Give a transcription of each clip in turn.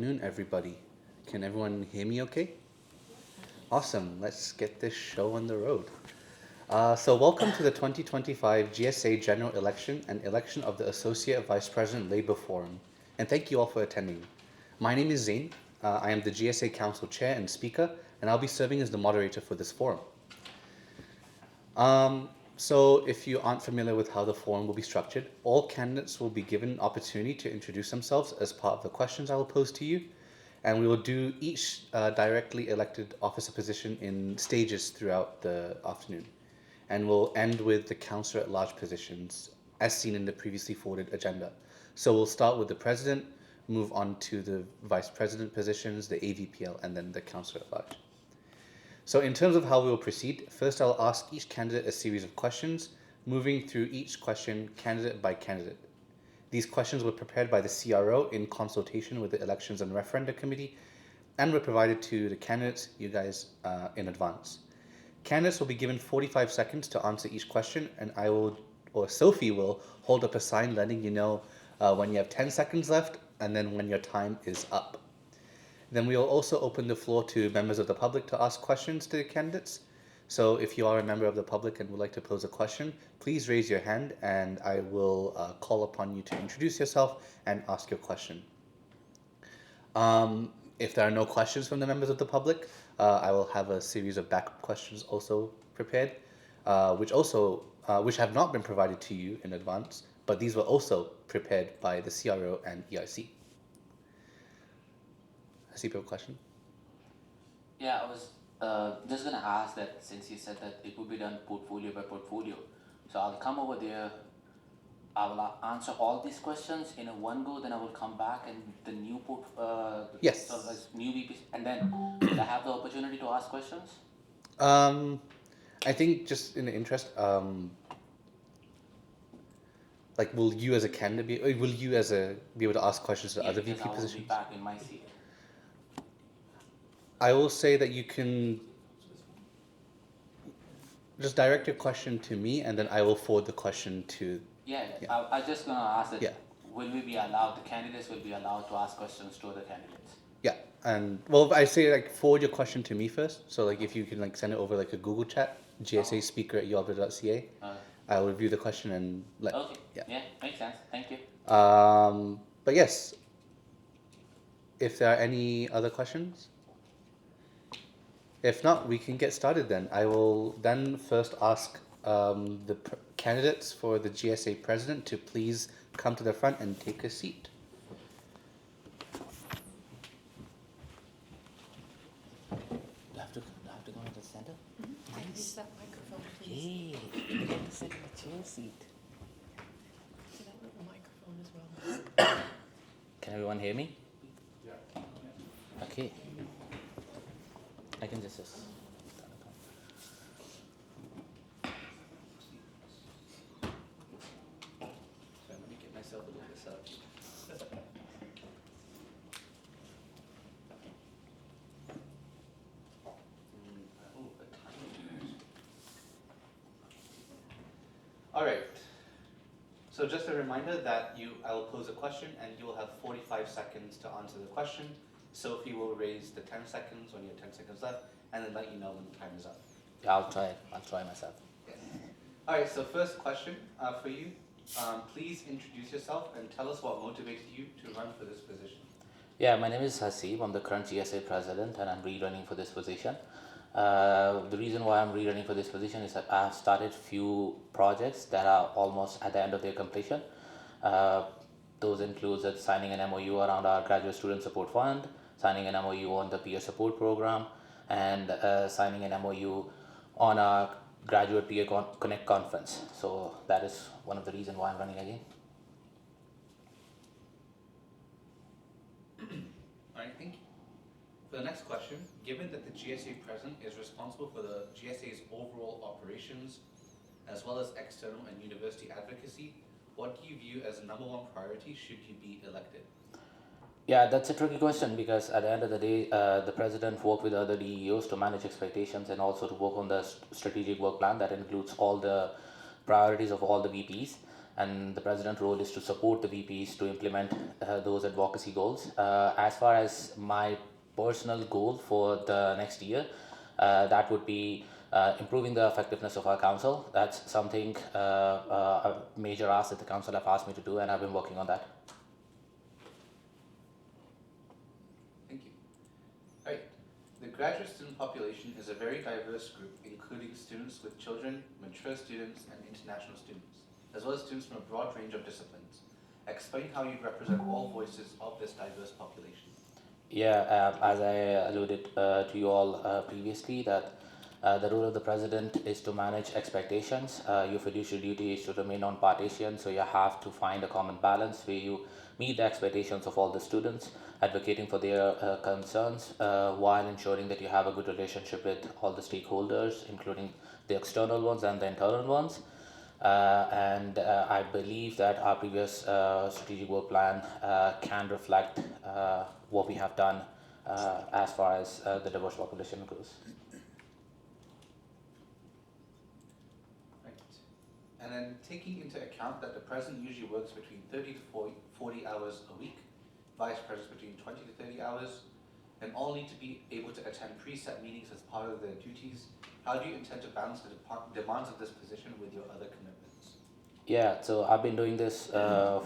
Afternoon, everybody. Can everyone hear me okay? Awesome. Let's get this show on the road. Welcome to the 2025 GSA General Election and election of the Associate Vice President Labour Forum. And thank you all for attending. My name is Zain. I am the GSA Council Chair and Speaker, and I'll be serving as the moderator for this forum. If you aren't familiar with how the forum will be structured, all candidates will be given an opportunity to introduce themselves as part of the questions I will pose to you, and we will do each directly elected officer position in stages throughout the afternoon, and we'll end with the councillor at large positions as seen in the previously forwarded agenda. So we'll start with the president, move on to the vice president positions, the AVPL, and then the councillor at large. So in terms of how we will proceed, first I'll ask each candidate a series of questions, moving through each question candidate by candidate. These questions were prepared by the CRO in consultation with the Elections and Referenda Committee and were provided to the candidates, you guys, in advance. Candidates will be given 45 seconds to answer each question, and I will, or Sophie will, hold up a sign letting you know when you have 10 seconds left and then when your time is up. Then we will also open the floor to members of the public to ask questions to the candidates. So if you are a member of the public and would like to pose a question, please raise your hand and I will call upon you to introduce yourself and ask your question. If there are no questions from the members of the public, I will have a series of backup questions also prepared, which have not been provided to you in advance, but these were also prepared by the CRO and ERC. I see you have a question. Yeah, I was just gonna ask that since you said that it would be done portfolio by portfolio, so I'll come over there. I will answer all these questions in a one go. Then I will come back and the new Yes. sort of as new VPs, and then will I have the opportunity to ask questions? I think just in the interest, will you as a candidate be able to ask questions to other Because VP I will positions? be back in my seat. I will say that you can just direct your question to me, and then I will forward the question to. Yeah, Yeah. I was just gonna ask that. Yeah. Will we be allowed? The candidates will be allowed to ask questions to other candidates. Yeah, and well, I say forward your question to me first. So if you can send it over a Google chat, GSA speaker at yobra.ca. I'll review the question and let. Okay. Yeah. Makes sense. Thank you. But yes, if there are any other questions. If not, we can get started then. I will then first ask the candidates for the GSA president to please come to the front and take a seat. Do I have to go to the center? Mm-hmm. Use that microphone, please. Yeah, you get to sit in the chair seat. So that little microphone as well. Can everyone hear me? Yeah. Okay. I can just. Let me get myself a little bit set up. All right. So just a reminder that I will pose a question and you will have 45 seconds to answer the question. Sophie will raise the 10 seconds when you have 10 seconds left and then let you know when the time is up. Yeah, I'll try myself. Yes. All right, so first question for you. Please introduce yourself and tell us what motivated you to run for this position. Yeah, my name is Hasib. I'm the current GSA president and I'm rerunning for this position. The reason why I'm rerunning for this position is that I've started few projects that are almost at the end of their completion. Those include signing an MOU around our graduate student support fund, signing an MOU on the peer support program, and signing an MOU on our graduate peer connect conference. So that is one of the reasons why I'm running again. All right, thank you. For the next question, given that the GSA president is responsible for the GSA's overall operations, as well as external and university advocacy, what do you view as the number one priority should you be elected? Yeah, that's a tricky question because at the end of the day, the president worked with other DEOs to manage expectations and also to work on the strategic work plan that includes all the priorities of all the VPs. and the president role is to support the VPs to implement those advocacy goals. As far as my personal goal for the next year, that would be improving the effectiveness of our council. That's something a major ask that the council have asked me to do, and I've been working on that. Thank you. All right. The graduate student population is a very diverse group, including students with children, mature students, and international students, as well as students from a broad range of disciplines. Explain how you represent all voices of this diverse population. Yeah, as I alluded to you all previously, that the role of the president is to manage expectations. Your fiduciary duty is to remain non-partisan, so you have to find a common balance where you meet the expectations of all the students, advocating for their concerns while ensuring that you have a good relationship with all the stakeholders, including the external ones and the internal ones. I believe that our previous strategic work plan can reflect what we have done as far as the diverse population goes. Right. And then taking into account that the president usually works between 30 to 40 hours a week, vice presidents between 20 to 30 hours, and all need to be able to attend preset meetings as part of their duties, how do you intend to balance the demands of this position with your other commitments? Yeah, so I've been doing this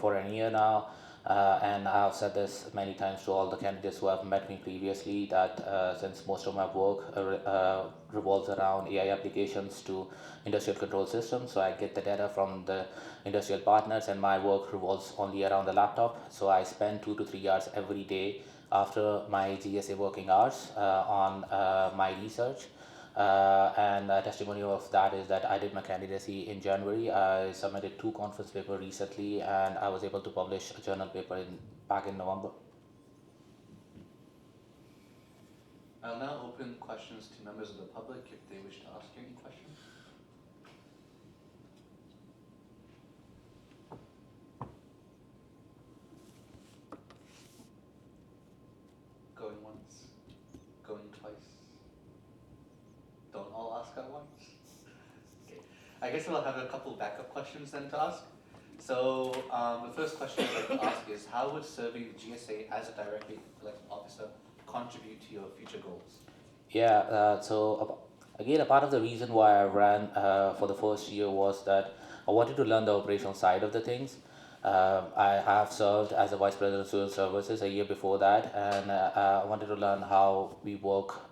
for a year now, and I've said this many times to all the candidates who have met me previously that since most of my work revolves around AI applications to industrial control systems, so I get the data from the industrial partners, and my work revolves only around the laptop. So I spend 2 to 3 hours every day after my GSA working hours on my research. And a testimonial of that is that I did my candidacy in January. I submitted 2 conference papers recently, and I was able to publish a journal paper back in November. I'll now open questions to members of the public if they wish to ask you any questions. Going once, going twice. Don't all ask at once. Okay. I guess we'll have a couple backup questions then to ask. So the first question I'd like to ask is, how would serving the GSA as a directly elected officer contribute to your future goals? Yeah, again, a part of the reason why I ran for the first year was that I wanted to learn the operational side of the things. I have served as a vice president of student services a year before that, and I wanted to learn how we work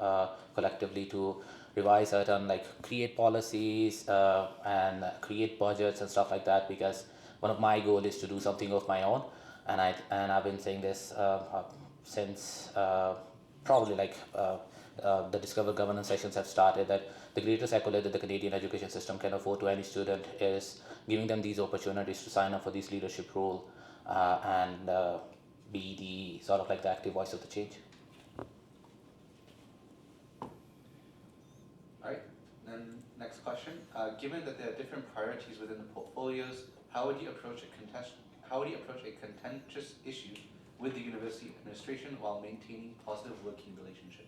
collectively to revise certain, like create policies and create budgets and stuff like that. Because one of my goal is to do something of my own, and I've been saying this since probably the Discover Governance sessions have started, that the greatest accolade that the Canadian education system can afford to any student is giving them these opportunities to sign up for this leadership role and be the sort of like the active voice of the change. All right. Then next question. Given that there are different priorities within the portfolios, how would you approach a contentious issue with the university administration while maintaining positive working relationships?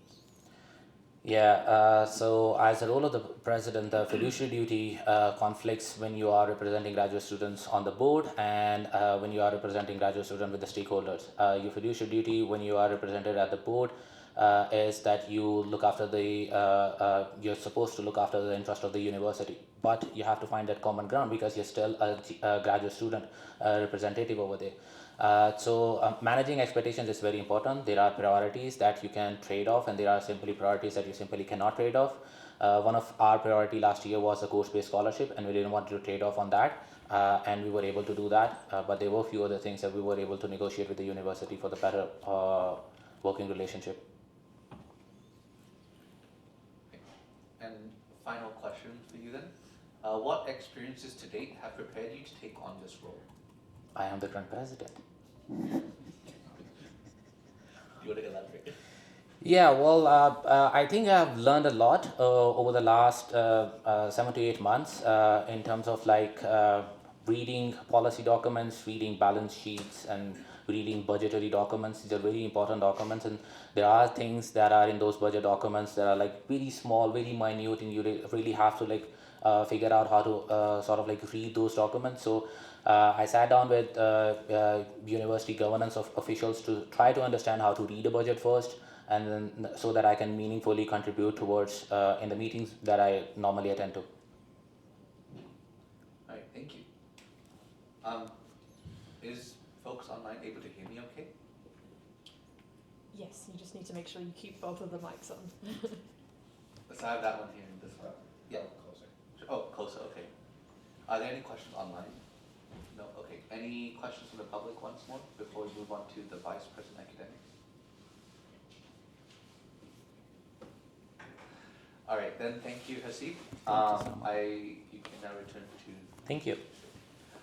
Yeah, so as a role of the president, the fiduciary duty conflicts when you are representing graduate students on the board and when you are representing graduate students with the stakeholders. Your fiduciary duty when you are represented at the board is that you look after you're supposed to look after the interest of the university, but you have to find that common ground because you're still a graduate student representative over there. Managing expectations is very important. There are priorities that you can trade off, and there are simply priorities that you simply cannot trade off. One of our priority last year was a course-based scholarship, and we didn't want to trade off on that, and we were able to do that. But there were a few other things that we were able to negotiate with the university for the better working relationship. Okay. And final question for you then. What experiences to date have prepared you to take on this role? I am the current president. You want to elaborate? Yeah, well, I think I've learned a lot over the last 7 to 8 months in terms of reading policy documents, reading balance sheets, and reading budgetary documents. These are very important documents, and there are things that are in those budget documents that are very small, very minute, and you really have to figure out how to sort of read those documents. So I sat down with university governance officials to try to understand how to read a budget first, and then so that I can meaningfully contribute towards in the meetings that I normally attend to. All right, thank you. Is folks online able to hear me okay? Yes, you just need to make sure you keep both of the mics on. So I have that one here and this one. Yeah. Closer. Oh, closer, okay. Are there any questions online? No, okay. Any questions from the public once more before we move on to the Vice President Academics? All right, then thank you, Hasib. You can now return to. Thank you.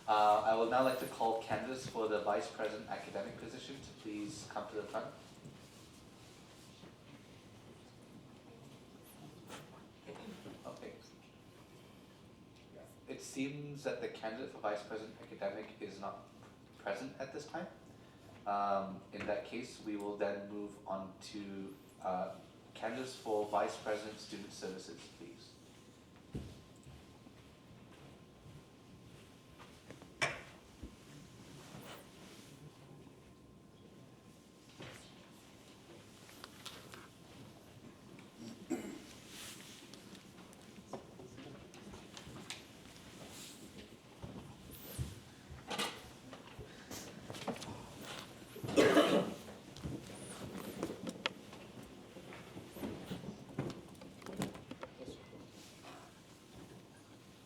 I will now like to call candidates for the Vice President Academic position to please come to the front. Okay. It seems that the candidate for Vice President Academic is not present at this time. In that case, we will then move on to candidates for Vice President Student Services, please.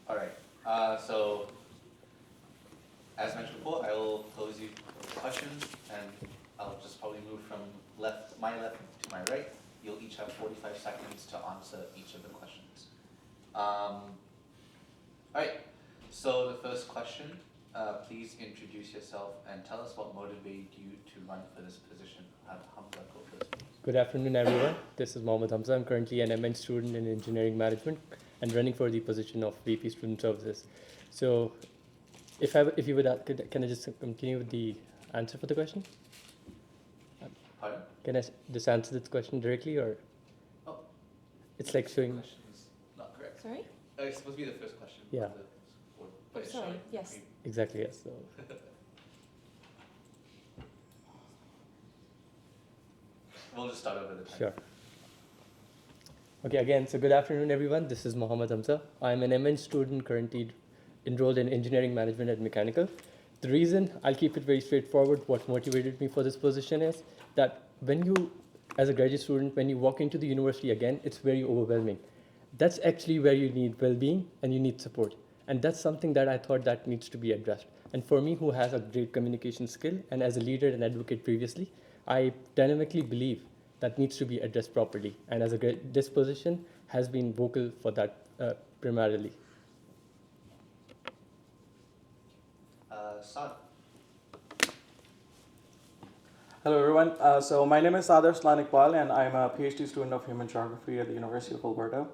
All right, so as mentioned before, I will pose you questions and I'll just probably move from my left to my right. You'll each have 45 seconds to answer each of the questions. All right, so the first question, please introduce yourself and tell us what motivated you to run for this position. Have Hamza go first, please. Good afternoon, everyone. This is Mohammed Hamza. I'm currently an MN student in engineering management and running for the position of VP Student Services. So, if you would, can I just continue with the answer for the question? Pardon? Can I just answer this question directly, or? Oh. It's like showing. Question is not correct. Sorry? It's supposed to be the first question. Yeah. But it's Sorry, showing. yes. Exactly, yes. So, We'll just start over the time. sure. Okay, again, so good afternoon, everyone. This is Mohammed Hamza. I'm an MN student currently enrolled in engineering management at mechanical. The reason, I'll keep it very straightforward, what motivated me for this position is that when you, as a graduate student, when you walk into the university again, it's very overwhelming. That's actually where you need well-being and you need support. And that's something that I thought that needs to be addressed. And for me, who has a great communication skill, and as a leader and advocate previously, I dynamically believe that needs to be addressed properly. And as this position has been vocal for that primarily. Saad. Hello everyone, so my name is Sadar Slanikpal and I'm a PhD student of Human Geography at the University of Alberta.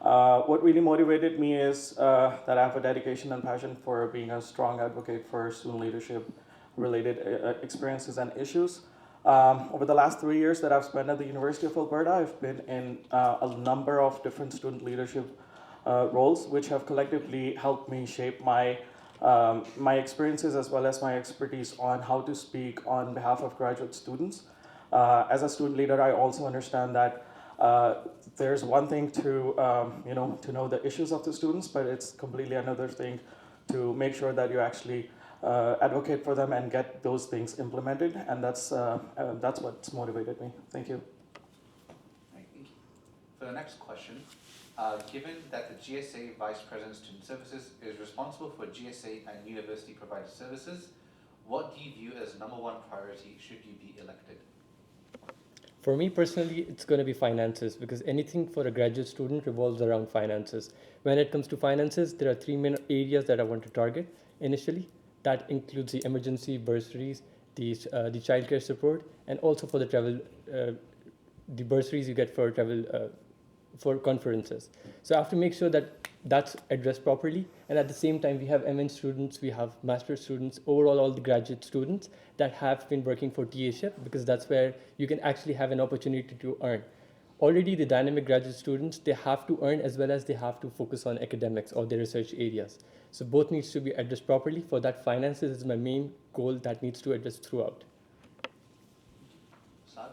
What really motivated me is that I have a dedication and passion for being a strong advocate for student leadership related experiences and issues. Over the last 3 years that I've spent at the University of Alberta, I've been in a number of different student leadership roles, which have collectively helped me shape my experiences as well as my expertise on how to speak on behalf of graduate students. As a student leader, I also understand that there's one thing to know the issues of the students, but it's completely another thing to make sure that you actually advocate for them and get those things implemented, and that's what's motivated me. Thank you. Right, thank you. For the next question, given that the GSA Vice President Student Services is responsible for GSA and university provided services, what do you view as number one priority should you be elected? For me personally, it's going to be finances, because anything for a graduate student revolves around finances. When it comes to finances, there are three main areas that I want to target initially. That includes the emergency bursaries, the childcare support, and also for the travel, the bursaries you get for travel, for conferences. So I have to make sure that that's addressed properly. And at the same time, we have MN students, we have master students, overall all the graduate students that have been working for TA-ship, because that's where you can actually have an opportunity to earn. already the dynamic graduate students, they have to earn as well as they have to focus on academics or their research areas. So both needs to be addressed properly. For that, finances is my main goal that needs to address throughout. Saad?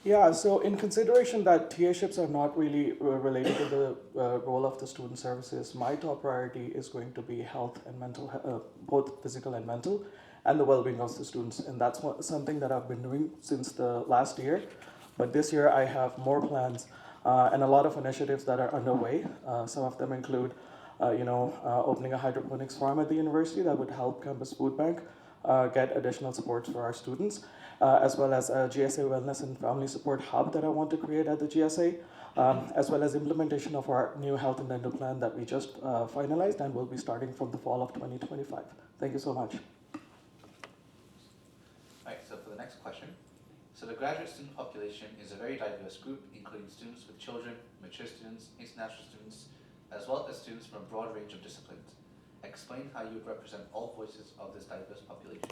Yeah, so in consideration that TA-ships are not really related to the role of the student services, my top priority is going to be health and both physical and mental, and the well-being of the students. And that's something that I've been doing since the last year. But this year I have more plans and a lot of initiatives that are underway. Some of them include, opening a hydroponics farm at the university that would help Campus Food Bank get additional supports for our students, as well as a GSA Wellness and Family Support Hub that I want to create at the GSA, as well as implementation of our new health and dental plan that we just finalized and will be starting from the fall of 2025. Thank you so much. Right, so for the next question. So the graduate student population is a very diverse group, including students with children, mature students, international students, as well as students from a broad range of disciplines. Explain how you would represent all voices of this diverse population.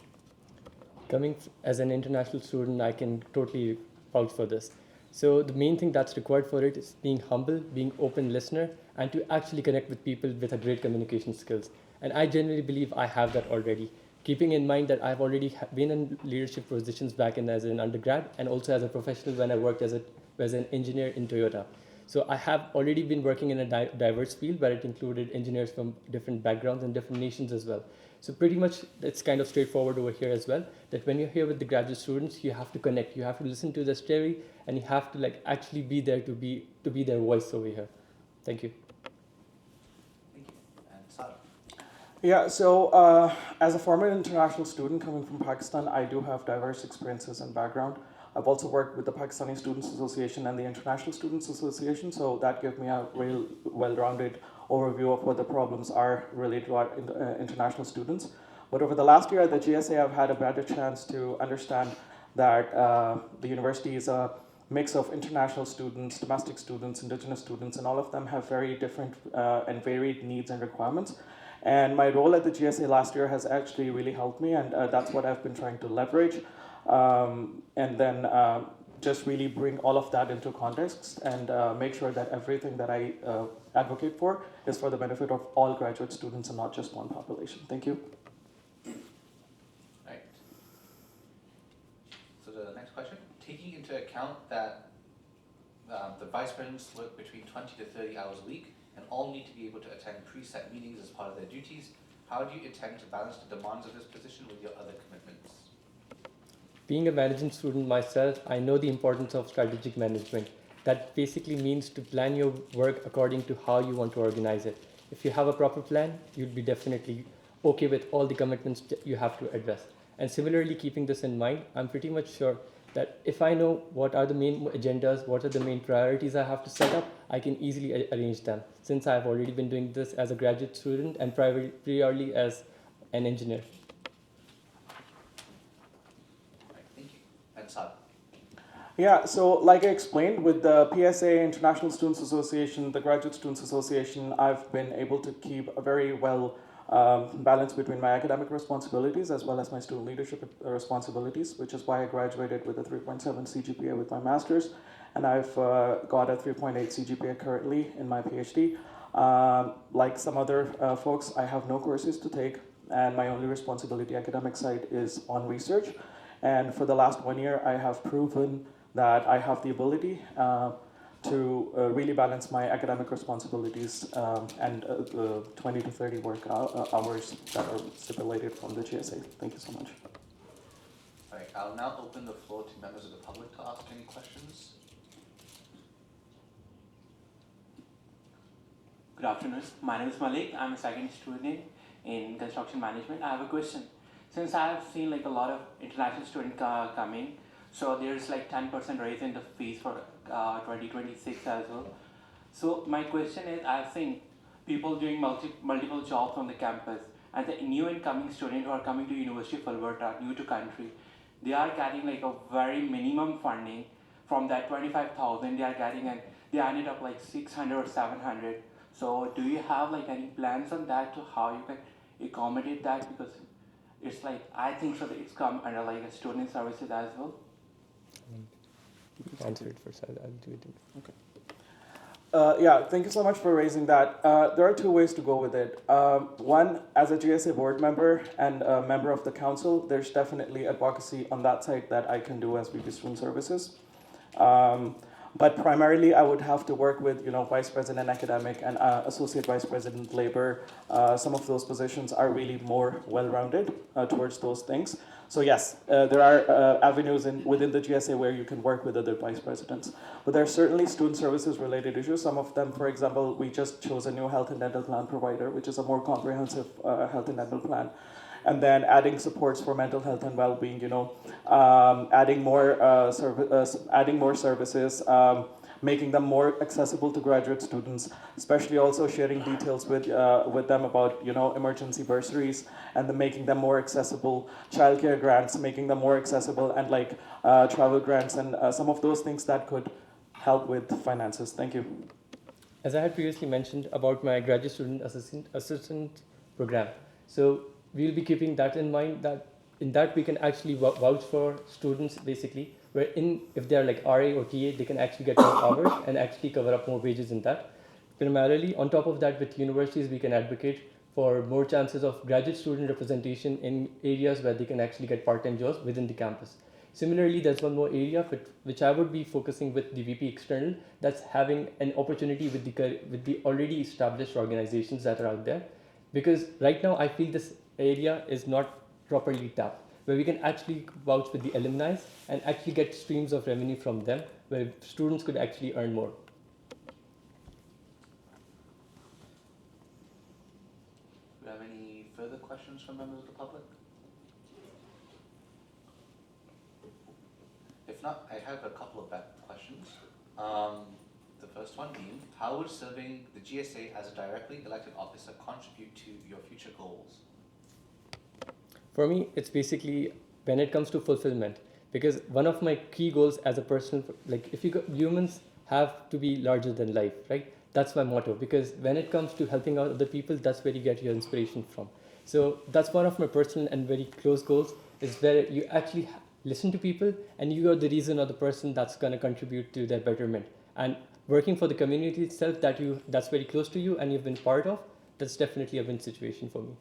Coming as an international student, I can totally vouch for this. So the main thing that's required for it is being humble, being open listener, and to actually connect with people with a great communication skills. And I genuinely believe I have that already. Keeping in mind that I've already been in leadership positions back in as an undergrad and also as a professional when I worked as an engineer in Toyota. So I have already been working in a diverse field where it included engineers from different backgrounds and different nations as well. So pretty much it's kind of straightforward over here as well, that when you're here with the graduate students, you have to connect, you have to listen to their story, and you have to actually be there to be their voice over here. Thank you. Thank you. And Saad? Yeah, so as a former international student coming from Pakistan, I do have diverse experiences and background. I've also worked with the Pakistani Students Association and the International Students Association, so that gave me a real well-rounded overview of what the problems are related to our international students. But over the last year at the GSA, I've had a better chance to understand that the university is a mix of international students, domestic students, indigenous students, and all of them have very different and varied needs and requirements. And my role at the GSA last year has actually really helped me, and that's what I've been trying to leverage. And then just really bring all of that into context and make sure that everything that I advocate for is for the benefit of all graduate students and not just one population. Thank you. Right. So the next question. Taking into account that the vice presidents work between 20 to 30 hours a week and all need to be able to attend preset meetings as part of their duties, how do you intend to balance the demands of this position with your other commitments? Being a management student myself, I know the importance of strategic management. That basically means to plan your work according to how you want to organize it. If you have a proper plan, you'll be definitely okay with all the commitments that you have to address. And similarly, keeping this in mind, I'm pretty much sure that if I know what are the main agendas, what are the main priorities I have to set up, I can easily arrange them, since I've already been doing this as a graduate student and primarily as an engineer. Yeah, so like I explained, with the PSA, International Students Association, the Graduate Students Association, I've been able to keep a very well balance between my academic responsibilities as well as my student leadership responsibilities, which is why I graduated with a 3.7 CGPA with my master's, and I've got a 3.8 CGPA currently in my PhD. Like some other folks, I have no courses to take, and my only responsibility academic side is on research. And for the last 1 year, I have proven that I have the ability to really balance my academic responsibilities and 20 to 30 work hours that are stipulated from the GSA. Thank you so much. All right, I'll now open the floor to members of the public to ask any questions. Good afternoon. My name is Malik. I'm a second student in construction management. I have a question. Since I have seen like a lot of international students coming, so there's like 10% raise in the fees for 2026 as well. So my question is, I've seen people doing multiple jobs on the campus, and the new incoming students who are coming to University of Alberta, new to country, they are getting like a very minimum funding. From that 25,000 they are getting, and they ended up like 600 or 700. So do you have like any plans on that, to how you can accommodate that? Because it's like, I think so that it's come under like a student services as well. answer it first. I'll do it. Yeah, thank you so much for raising that. There are two ways to go with it. One, as a GSA board member and a member of the council, there's definitely advocacy on that side that I can do as VP Student Services. But primarily, I would have to work with, Vice President Academic and Associate Vice President Labor. Some of those positions are really more well-rounded towards those things. So yes, there are avenues within the GSA where you can work with other vice presidents. But there are certainly student services related issues. Some of them, for example, we just chose a new health and dental plan provider, which is a more comprehensive health and dental plan. And then adding supports for mental health and well-being, adding more services, making them more accessible to graduate students, especially also sharing details with them about emergency bursaries, and then making them more accessible, childcare grants, making them more accessible, and travel grants, and some of those things that could help with finances. Thank you. As I had previously mentioned about my graduate student assistant program, so we'll be keeping that in mind, that in that we can actually vouch for students basically, wherein if they're like RA or TA, they can actually get more hours and actually cover up more wages in that. Primarily, on top of that, with universities, we can advocate for more chances of graduate student representation in areas where they can actually get part-time jobs within the campus. Similarly, there's one more area which I would be focusing with the VP External, that's having an opportunity with the already established organizations that are out there. Because right now, I feel this area is not properly tapped, where we can actually vouch with the alumni and actually get streams of revenue from them, where students could actually earn more. Do you have any further questions from members of the public? If not, I have a couple of back questions. The first one being, how would serving the GSA as a directly elected officer contribute to your future goals? For me, it's basically when it comes to fulfillment, because one of my key goals as a person, humans have to be larger than life, right? That's my motto, because when it comes to helping out other people, that's where you get your inspiration from. So that's one of my personal and very close goals, is where you actually listen to people and you are the reason or the person that's going to contribute to their betterment. And working for the community itself that's very close to you and you've been part of, that's definitely a win situation for me.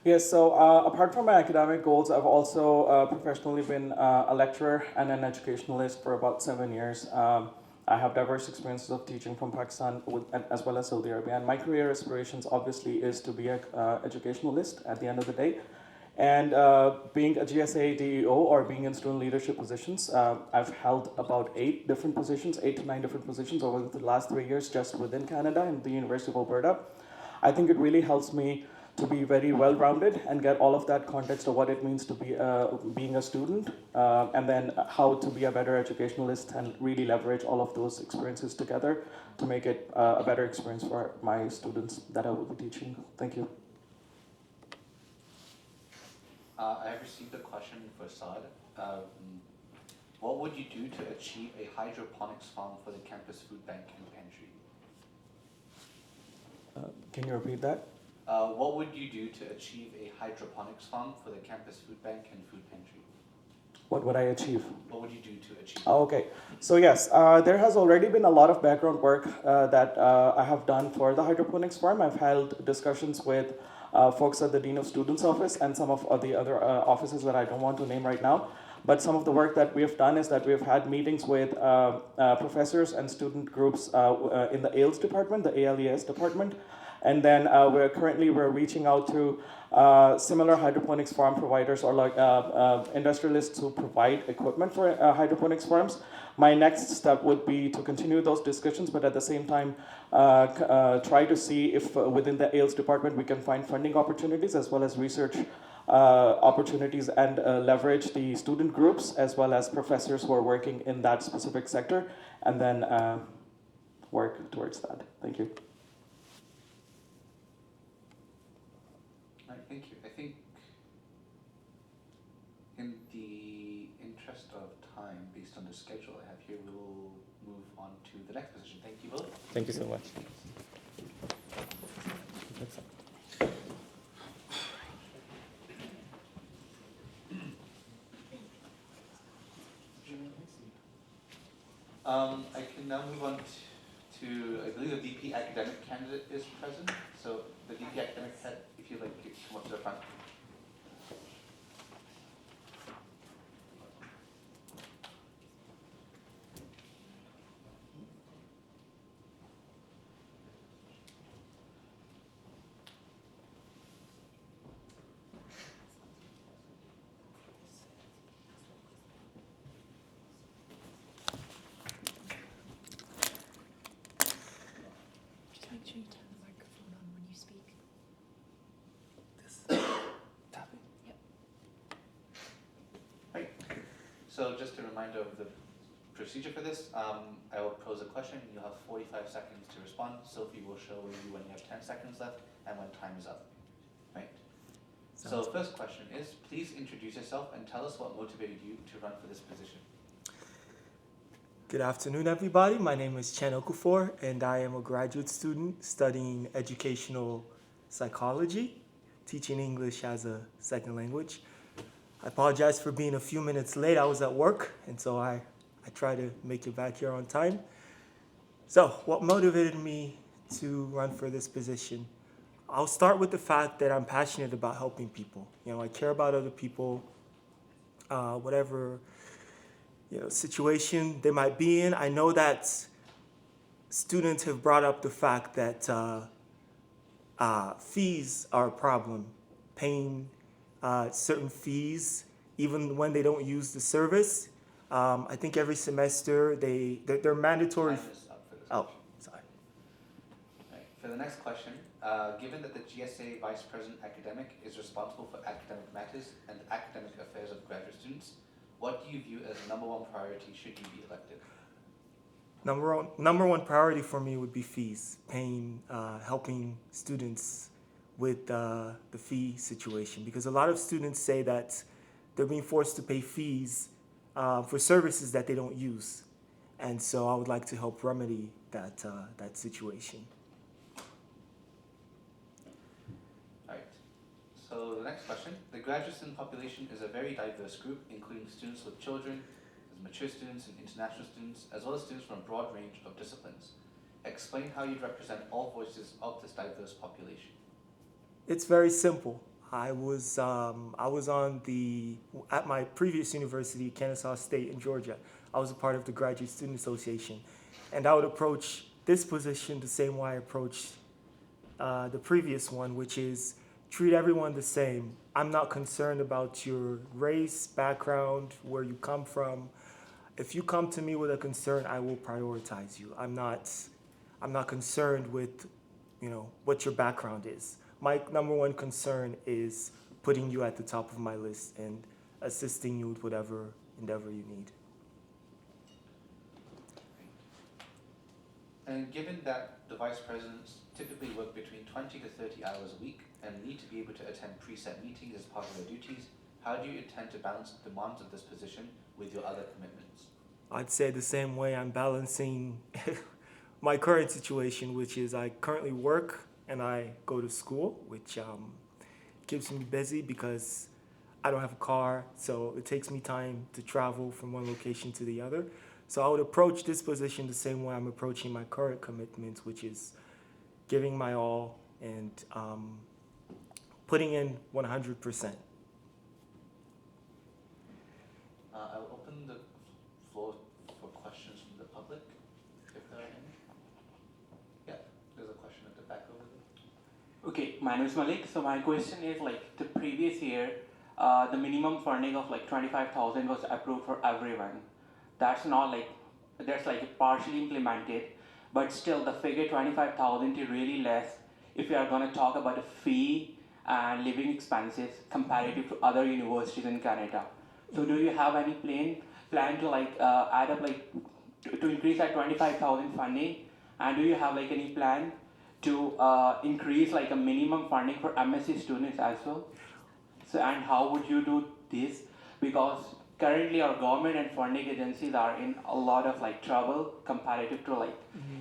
Yes, so apart from my academic goals, I've also professionally been a lecturer and an educationalist for about 7 years. I have diverse experiences of teaching from Pakistan as well as Saudi Arabia. And my career aspirations obviously is to be an educationalist at the end of the day. And being a GSA DEO or being in student leadership positions, I've held about 8 to 9 different positions over the last 3 years just within Canada and the University of Alberta. I think it really helps me to be very well-rounded and get all of that context of what it means to be being a student, and then how to be a better educationalist and really leverage all of those experiences together to make it a better experience for my students that I will be teaching. Thank you. I have received a question for Saad. What would you do to achieve a hydroponics farm for the campus food bank and pantry? Can you repeat that? What would you do to achieve a hydroponics farm for the campus food bank and food pantry? What would I achieve? What would you do to achieve? Okay, so yes, there has already been a lot of background work that I have done for the hydroponics farm. I've held discussions with folks at the Dean of Students office and some of the other offices that I don't want to name right now. But some of the work that we have done is that we have had meetings with professors and student groups in the ALES department, the ALES department. And then we're reaching out to similar hydroponics farm providers or industrialists who provide equipment for hydroponics farms. My next step would be to continue those discussions, but at the same time, try to see if within the ALES department we can find funding opportunities as well as research opportunities and leverage the student groups as well as professors who are working in that specific sector, and then work towards that. Thank you. Thank you. I think in the interest of time, based on the schedule I have here, we will move on to the next position. Thank you both. Thank you so much. I can now move on to, I believe, the VP Academic Candidate is present. So the VP Academic head, if you'd like to come up to the front. Just make sure you turn the microphone on when you speak. Right. So just a reminder of the procedure for this. I will pose a question. You'll have 45 seconds to respond. Sophie will show you when you have 10 seconds left and when time is up. Right. So first question is, please introduce yourself and tell us what motivated you to run for this position. Good afternoon, everybody. My name is Chen Okufor, and I am a graduate student studying educational psychology, teaching English as a second language. I apologize for being a few minutes late. I was at work, and so I try to make it back here on time. So, what motivated me to run for this position? I'll start with the fact that I'm passionate about helping people. I care about other people, whatever situation they might be in. I know that students have brought up the fact that fees are a problem, paying certain fees even when they don't use the service. I think every semester they're mandatory. Time is up for this Oh, question. sorry. Right. For the next question, given that the GSA Vice President Academic is responsible for academic matters and academic affairs of graduate students, what do you view as the number one priority should you be elected? Number one priority for me would be fees, paying, helping students with the fee situation, because a lot of students say that they're being forced to pay fees for services that they don't use, and so I would like to help remedy that situation. Alright, so the next question. The graduate student population is a very diverse group, including students with children, mature students and international students, as well as students from a broad range of disciplines. Explain how you'd represent all voices of this diverse population. It's very simple. I was at my previous university, Kennesaw State in Georgia. I was a part of the Graduate Student Association, and I would approach this position the same way I approached the previous one, which is treat everyone the same. I'm not concerned about your race, background, where you come from. If you come to me with a concern, I will prioritize you. I'm not concerned with, what your background is. My number one concern is putting you at the top of my list and assisting you with whatever endeavor you need. And given that the vice presidents typically work between 20 to 30 hours a week and need to be able to attend preset meetings as part of their duties, how do you intend to balance the demands of this position with your other commitments? I'd say the same way I'm balancing my current situation, which is I currently work and I go to school, which keeps me busy because I don't have a car, so it takes me time to travel from one location to the other. So I would approach this position the same way I'm approaching my current commitments, which is giving my all and putting in 100%. I'll open the floor for questions from the public, if there are any. Yeah, there's a question at the back over there. Okay, my name is Malik. So my question is the previous year, the minimum funding of 25,000 was approved for everyone. That's not that's partially implemented, but still the figure 25,000 is really less if we are going to talk about the fee and living expenses comparative to other universities in Canada. So do you have any plan to add up to increase that 25,000 funding, and do you have any plan to increase a minimum funding for MSc students as well? So, and how would you do this? Because currently our government and funding agencies are in a lot of trouble comparative to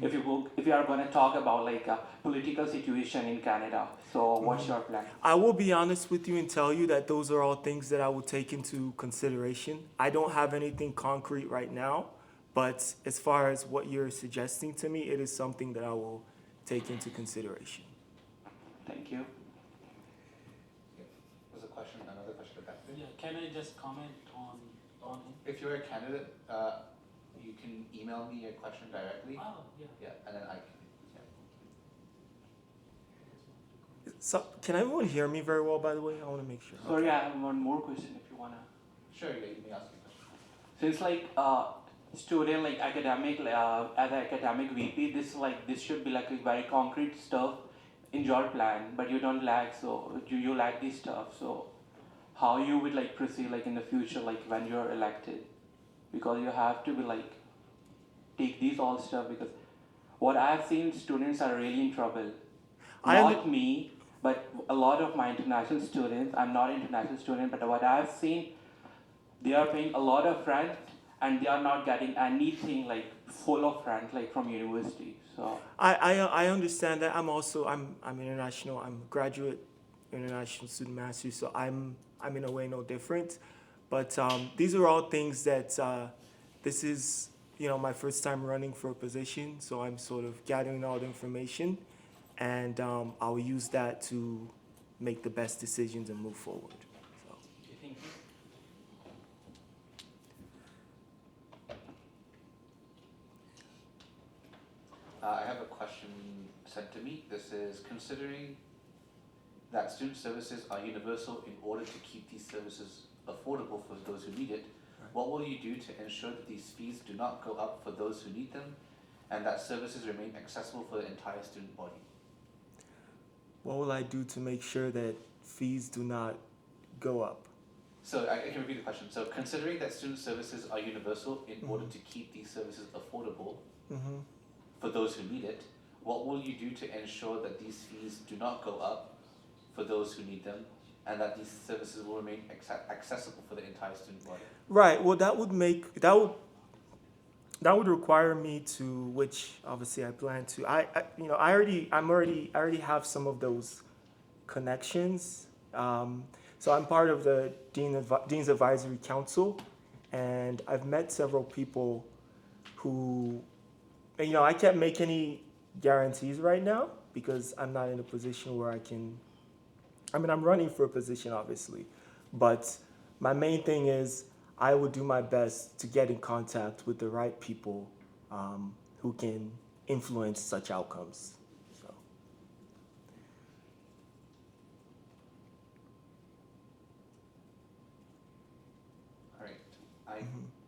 if you are going to talk about a political situation in Canada. So what's your plan? I will be honest with you and tell you that those are all things that I will take into consideration. I don't have anything concrete right now, But as far as what you're suggesting to me, it is something that I will take into consideration. Thank you. There's a question, another question back there. Yeah, can I just comment on him? If you're a candidate, you can email me your question directly. Oh, yeah. Yeah, and then I can. So, can everyone hear me very well, by the way? I want to make sure. Sorry, I have one more question if you wanna. Sure, yeah, you may ask me a question. Since like student like academic as an academic VP, this should be like a very concrete stuff in your plan, but you don't lack, so you lack this stuff. So how you would like proceed like in the future, like when you're elected, because you have to be like take these all stuff, because what I've seen, students are really in trouble. Not me, but a lot of my international students. I'm not an international student, but what I've seen, they are paying a lot of rent and they are not getting anything like full of rent like from university. So I understand that. I'm international. I'm a graduate international student master, so I'm in a way no different. But these are all things that this is my first time running for a position, so I'm sort of gathering all the information, and I'll use that to make the best decisions and move forward. So. Thank you. I have a question sent to me. This is considering that student services are universal in order to keep these services affordable for those who need it. Right. What will you do to ensure that these fees do not go up for those who need them and that services remain accessible for the entire student body? What will I do to make sure that fees do not go up? So I can repeat the question. So considering that student services are universal in order to keep these services affordable for those who need it, what will you do to ensure that these fees do not go up for those who need them and that these services will remain accessible for the entire student body? Right. Well, that would require me to, which obviously I plan to. I already have some of those connections. So I'm part of the Dean's Advisory Council, and I've met several people who, I can't make any guarantees right now because I'm not in a position where I'm running for a position, obviously, but my main thing is I would do my best to get in contact with the right people who can influence such outcomes. So. All right. I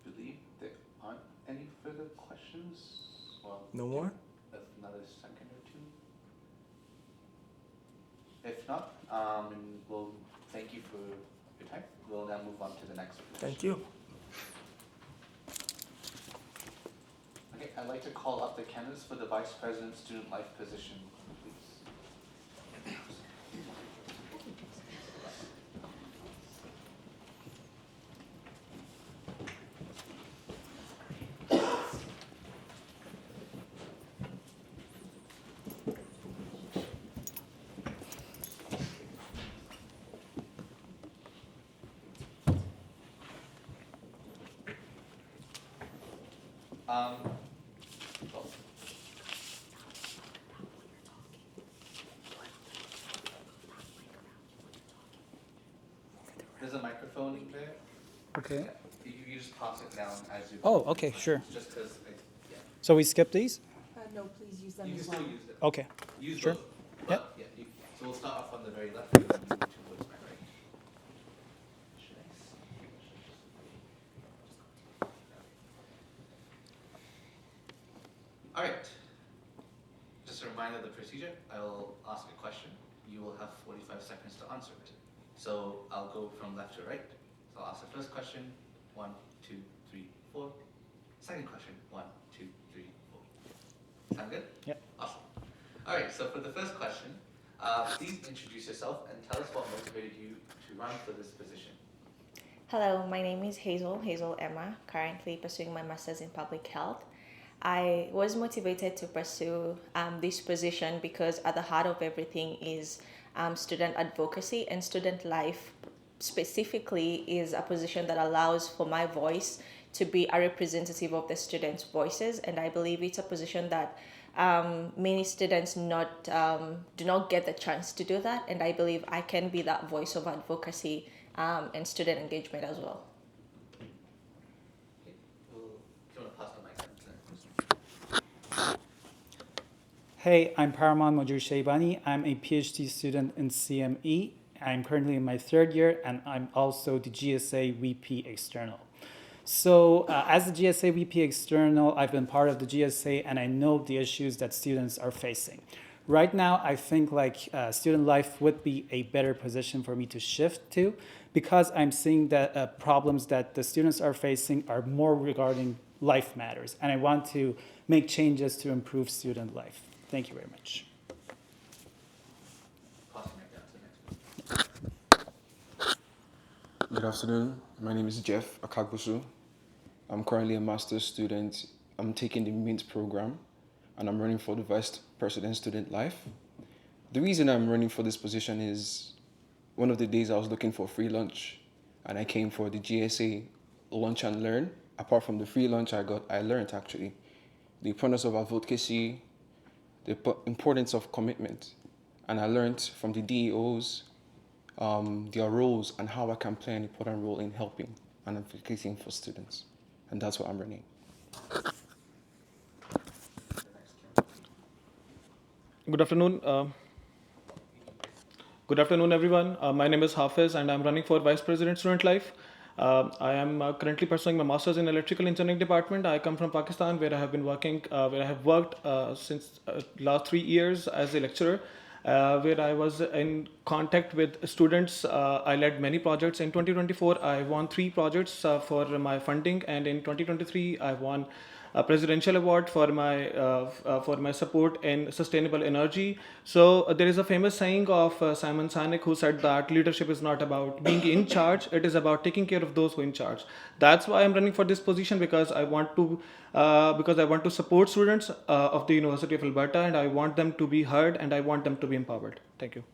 believe there aren't any further questions. Well, No more? another second or two. If not, we'll thank you for your time. We'll now move on to the next question. Thank you. Okay, I'd like to call up the candidates for the Vice President Student Life position, please. Oh. There's a microphone in there. Okay. Yeah. You just toss it down as you. Oh, okay, sure. Just because. Yeah. So we skip these? No, please use them You can as well. still use them. Okay. Use Sure. both. Yep. But, yeah. So we'll start off on the very left and then move towards my right. Should I All right. Just a reminder of the procedure. I will ask a question. You will have 45 seconds to answer it. So I'll go from left to right. So I'll ask the first question. 1, 2, 3, 4. Second question. 1, 2, 3, 4. Sound good? Yep. Awesome. All right. So for the first question, please introduce yourself and tell us what motivated you to run for this position. Hello, my name is Hazel Emma, currently pursuing my master's in public health. I was motivated to pursue this position because at the heart of everything is student advocacy and student life specifically is a position that allows for my voice to be a representative of the students' voices, and I believe it's a position that many students do not get the chance to do that, and I believe I can be that voice of advocacy and student engagement as well. Okay. Well, do you want to pass the mic on to the next person? Hey, I'm Paraman Majur Shaibani. I'm a PhD student in CME. I'm currently in my third year, and I'm also the GSA VP External. So as the GSA VP External, I've been part of the GSA, and I know the issues that students are facing. Right now, I think student life would be a better position for me to shift to, because I'm seeing that problems that the students are facing are more regarding life matters, and I want to make changes to improve student life. Thank you very much. Pass the mic down to the next person. Good afternoon. My name is Jeff Akagbusu. I'm currently a master's student. I'm taking the MINT program, and I'm running for the Vice President Student Life. The reason I'm running for this position is one of the days I was looking for free lunch, and I came for the GSA Lunch and Learn. Apart from the free lunch I got, I learned actually the importance of advocacy, the importance of commitment, and I learned from the DEOs their roles and how I can play an important role in helping and advocating for students. And that's what I'm running. Good afternoon. Good afternoon, everyone. My name is Hafiz, and I'm running for Vice President Student Life. I am currently pursuing my master's in electrical engineering department. I come from Pakistan, where I have been working, where I have worked since last 3 years as a lecturer. Where I was in contact with students. I led many projects. In 2024, I won 3 projects for my funding, and in 2023, I won a presidential award for my support in sustainable energy. So there is a famous saying of Simon Sinek, who said that leadership is not about being in charge; it is about taking care of those who are in charge. That's why I'm running for this position, because I want to support students of the University of Alberta, and I want them to be heard, and I want them to be empowered. Thank you.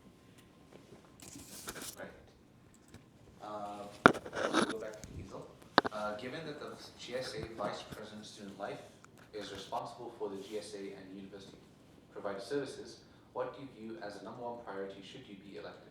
Right. We'll go back to Hazel. Given that the GSA Vice President Student Life is responsible for the GSA and university provided services, what do you view as the number one priority should you be elected?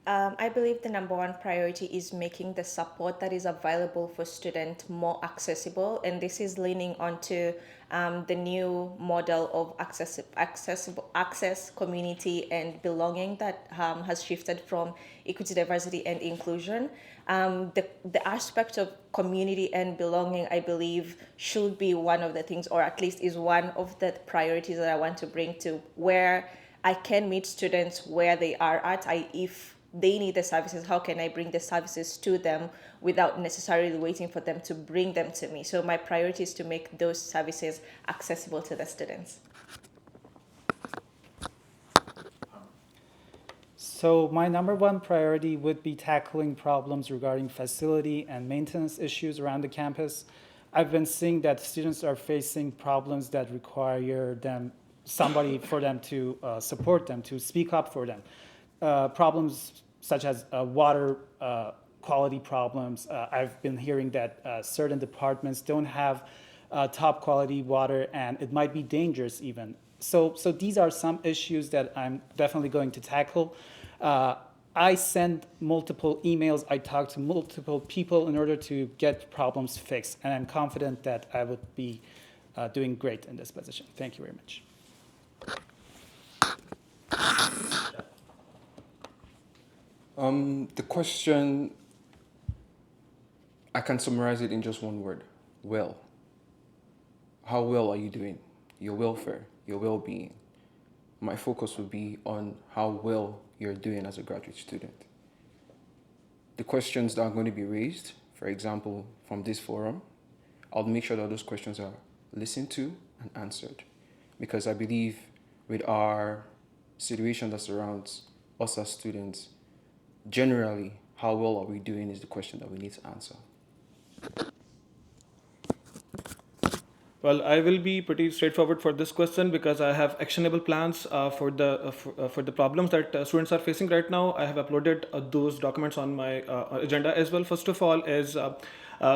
I believe the number one priority is making the support that is available for students more accessible, and this is leaning onto the new model of access, community, and belonging that has shifted from equity, diversity, and inclusion. The aspect of community and belonging, I believe, should be one of the things, or at least is one of the priorities that I want to bring to where I can meet students where they are at. If they need the services, how can I bring the services to them without necessarily waiting for them to bring them to me? So my priority is to make those services accessible to the students. So my number one priority would be tackling problems regarding facility and maintenance issues around the campus. I've been seeing that students are facing problems that require somebody for them to support them, to speak up for them. Problems such as water quality problems. I've been hearing that certain departments don't have top quality water, and it might be dangerous even. So these are some issues that I'm definitely going to tackle. I send multiple emails, I talk to multiple people in order to get problems fixed, and I'm confident that I would be doing great in this position. Thank you very much. The question, I can summarize it in just one word: well. How well are you doing? Your welfare, your well-being. My focus would be on how well you're doing as a graduate student. The questions that are going to be raised, for example, from this forum, I'll make sure that those questions are listened to and answered. Because I believe with our situation that surrounds us as students, generally, how well are we doing is the question that we need to answer. Well, I will be pretty straightforward for this question because I have actionable plans for the problems that students are facing right now. I have uploaded those documents on my agenda as well. First of all, is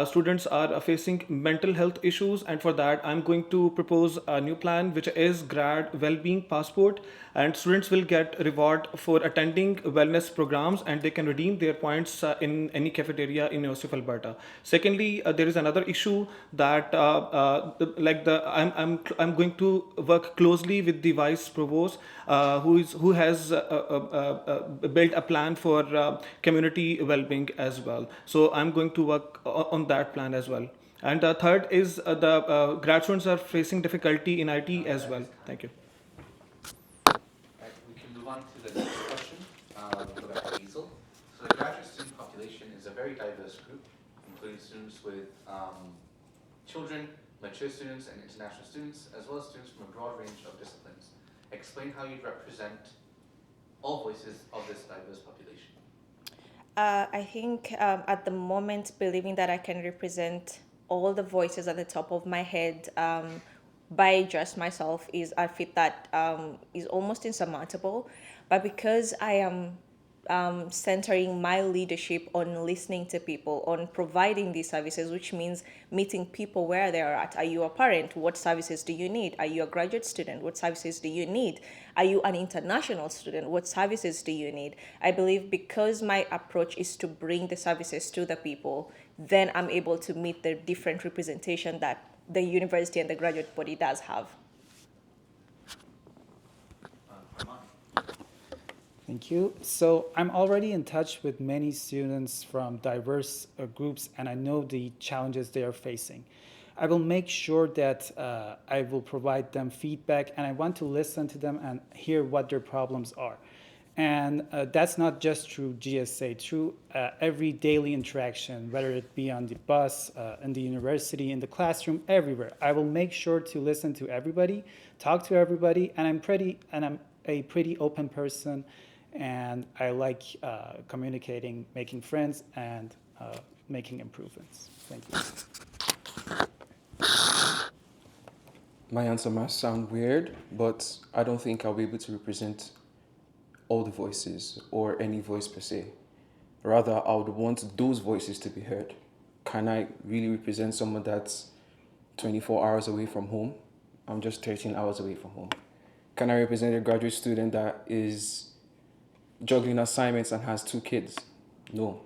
students are facing mental health issues, and for that, I'm going to propose a new plan, which is grad well-being passport, and students will get reward for attending wellness programs, and they can redeem their points in any cafeteria in University of Alberta. Secondly, there is another issue that I'm going to work closely with the vice provost, who has built a plan for community well-being as well. So I'm going to work on that plan as well. And the third is the grad students are facing difficulty in IT as well. Thank you. Right, we can move on to the next question. We'll go back to Hazel. So the graduate student population is a very diverse group, including students with children, mature students, and international students, as well as students from a broad range of disciplines. Explain how you'd represent all voices of this diverse population. I think at the moment, believing that I can represent all the voices at the top of my head by just myself is a feat that is almost insurmountable. But because I am centering my leadership on listening to people, on providing these services, which means meeting people where they are at. Are you a parent? What services do you need? Are you a graduate student? What services do you need? Are you an international student? What services do you need? I believe because my approach is to bring the services to the people, then I'm able to meet the different representation that the university and the graduate body does have. Thank you. So I'm already in touch with many students from diverse groups, and I know the challenges they are facing. I will make sure that I will provide them feedback, and I want to listen to them and hear what their problems are. And that's not just through GSA, through every daily interaction, whether it be on the bus, in the university, in the classroom, everywhere. I will make sure to listen to everybody, talk to everybody, and I'm a pretty open person, and I like communicating, making friends, and making improvements. Thank you. My answer might sound weird, but I don't think I'll be able to represent all the voices or any voice per se. Rather, I would want those voices to be heard. Can I really represent someone that's 24 hours away from home? I'm just 13 hours away from home. Can I represent a graduate student that is juggling assignments and has 2 kids? No.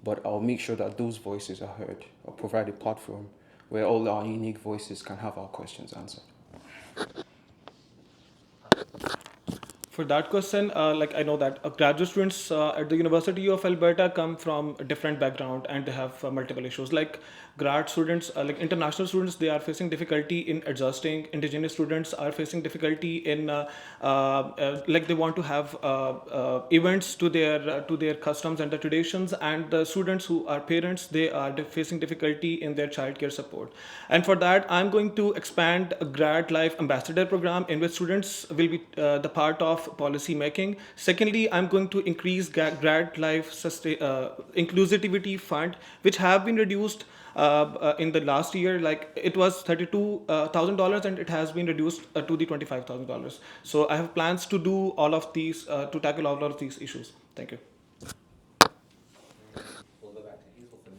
But I'll make sure that those voices are heard. I'll provide a platform where all our unique voices can have our questions answered. For that question, like I know that graduate students at the University of Alberta come from a different background and they have multiple issues. Like grad students, like international students, they are facing difficulty in adjusting. Indigenous students are facing difficulty in like they want to have events to their customs and the traditions. And the students who are parents, they are facing difficulty in their childcare support. And for that, I'm going to expand a grad life ambassador program in which students will be the part of policy making. Secondly, I'm going to increase grad life inclusivity fund, which have been reduced in the last year. Like it was $32,000 and it has been reduced to the $25,000. So I have plans to do all of these, to tackle all of these issues. Thank you. We'll go back to Hazel for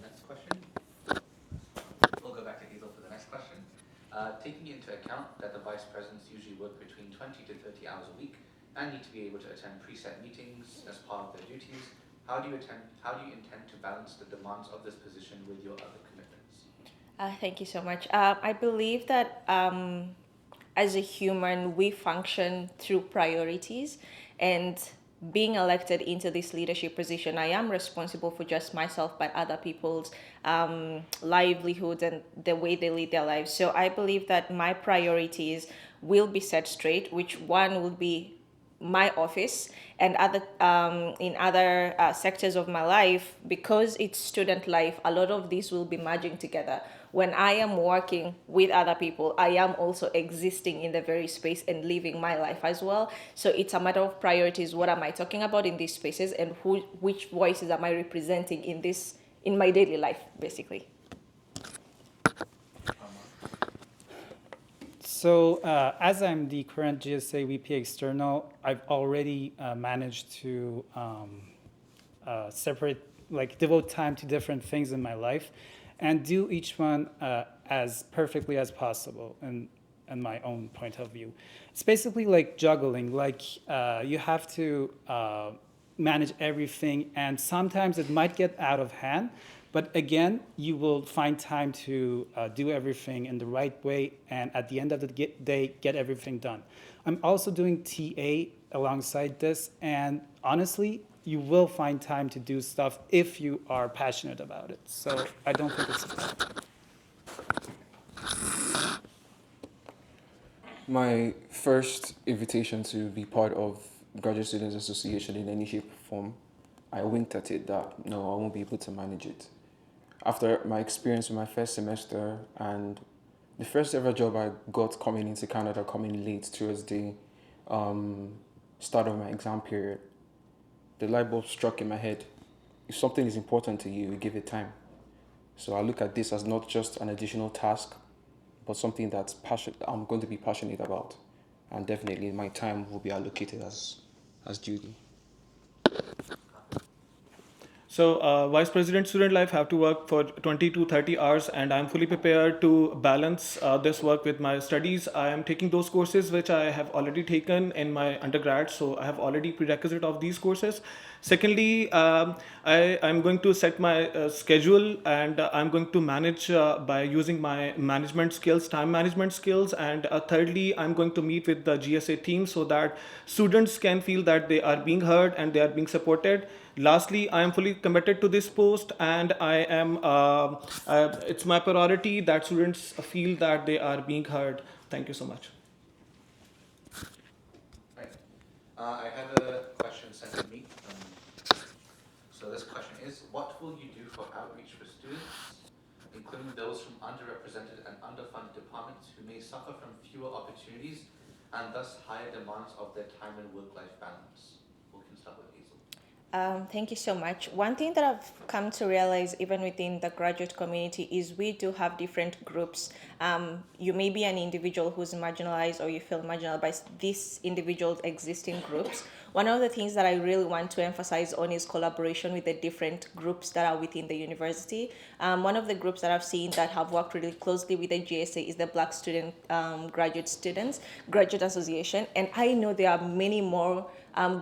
the next question. Taking into account that the vice presidents usually work between 20 to 30 hours a week and need to be able to attend preset meetings as part of their duties, how do you intend to balance the demands of this position with your other commitments? Thank you so much. I believe that as a human, we function through priorities, and being elected into this leadership position, I am responsible for just myself, but other people's livelihoods and the way they lead their lives. So I believe that my priorities will be set straight, which one will be my office, and other in other sectors of my life, because it's student life, a lot of these will be merging together. When I am working with other people, I am also existing in the very space and living my life as well. So it's a matter of priorities. What am I talking about in these spaces, and which voices am I representing in my daily life, basically? So as I'm the current GSA VP External, I've already managed to separate, like devote time to different things in my life and do each one as perfectly as possible in my own point of view. It's basically like juggling, like you have to manage everything, and sometimes it might get out of hand, but again, you will find time to do everything in the right way, and at the end of the day, get everything done. I'm also doing TA alongside this, and honestly, you will find time to do stuff if you are passionate about it. So I don't think it's My first invitation to be part of Graduate Students Association in any shape or form, I winked at it that no, I won't be able to manage it. After my experience with my first semester and the first ever job I got coming into Canada, coming late towards the start of my exam period, the light bulb struck in my head. If something is important to you, you give it time. So I look at this as not just an additional task, but something that's I'm going to be passionate about. And definitely my time will be allocated as duty. So, Vice President Student Life have to work for 20 to 30 hours, and I'm fully prepared to balance this work with my studies. I am taking those courses which I have already taken in my undergrad, so I have already prerequisite of these courses. Secondly, I'm going to set my schedule, and I'm going to manage by using my management skills, time management skills. And thirdly, I'm going to meet with the GSA team so that students can feel that they are being heard and they are being supported. Lastly, I am fully committed to this post, and I am. It's my priority that students feel that they are being heard. Thank you so much. Right. I have a question sent to me. So this question is, what will you do for outreach for students, including those from underrepresented and underfunded departments who may suffer from fewer opportunities and thus higher demands of their time and work-life balance? We can start with Hazel. Thank you so much. One thing that I've come to realize, even within the graduate community, is we do have different groups. You may be an individual who's marginalized, or you feel marginalized by these individuals existing groups. One of the things that I really want to emphasize on is collaboration with the different groups that are within the university. One of the groups that I've seen that have worked really closely with the GSA is the Black Student Graduate Association, and I know there are many more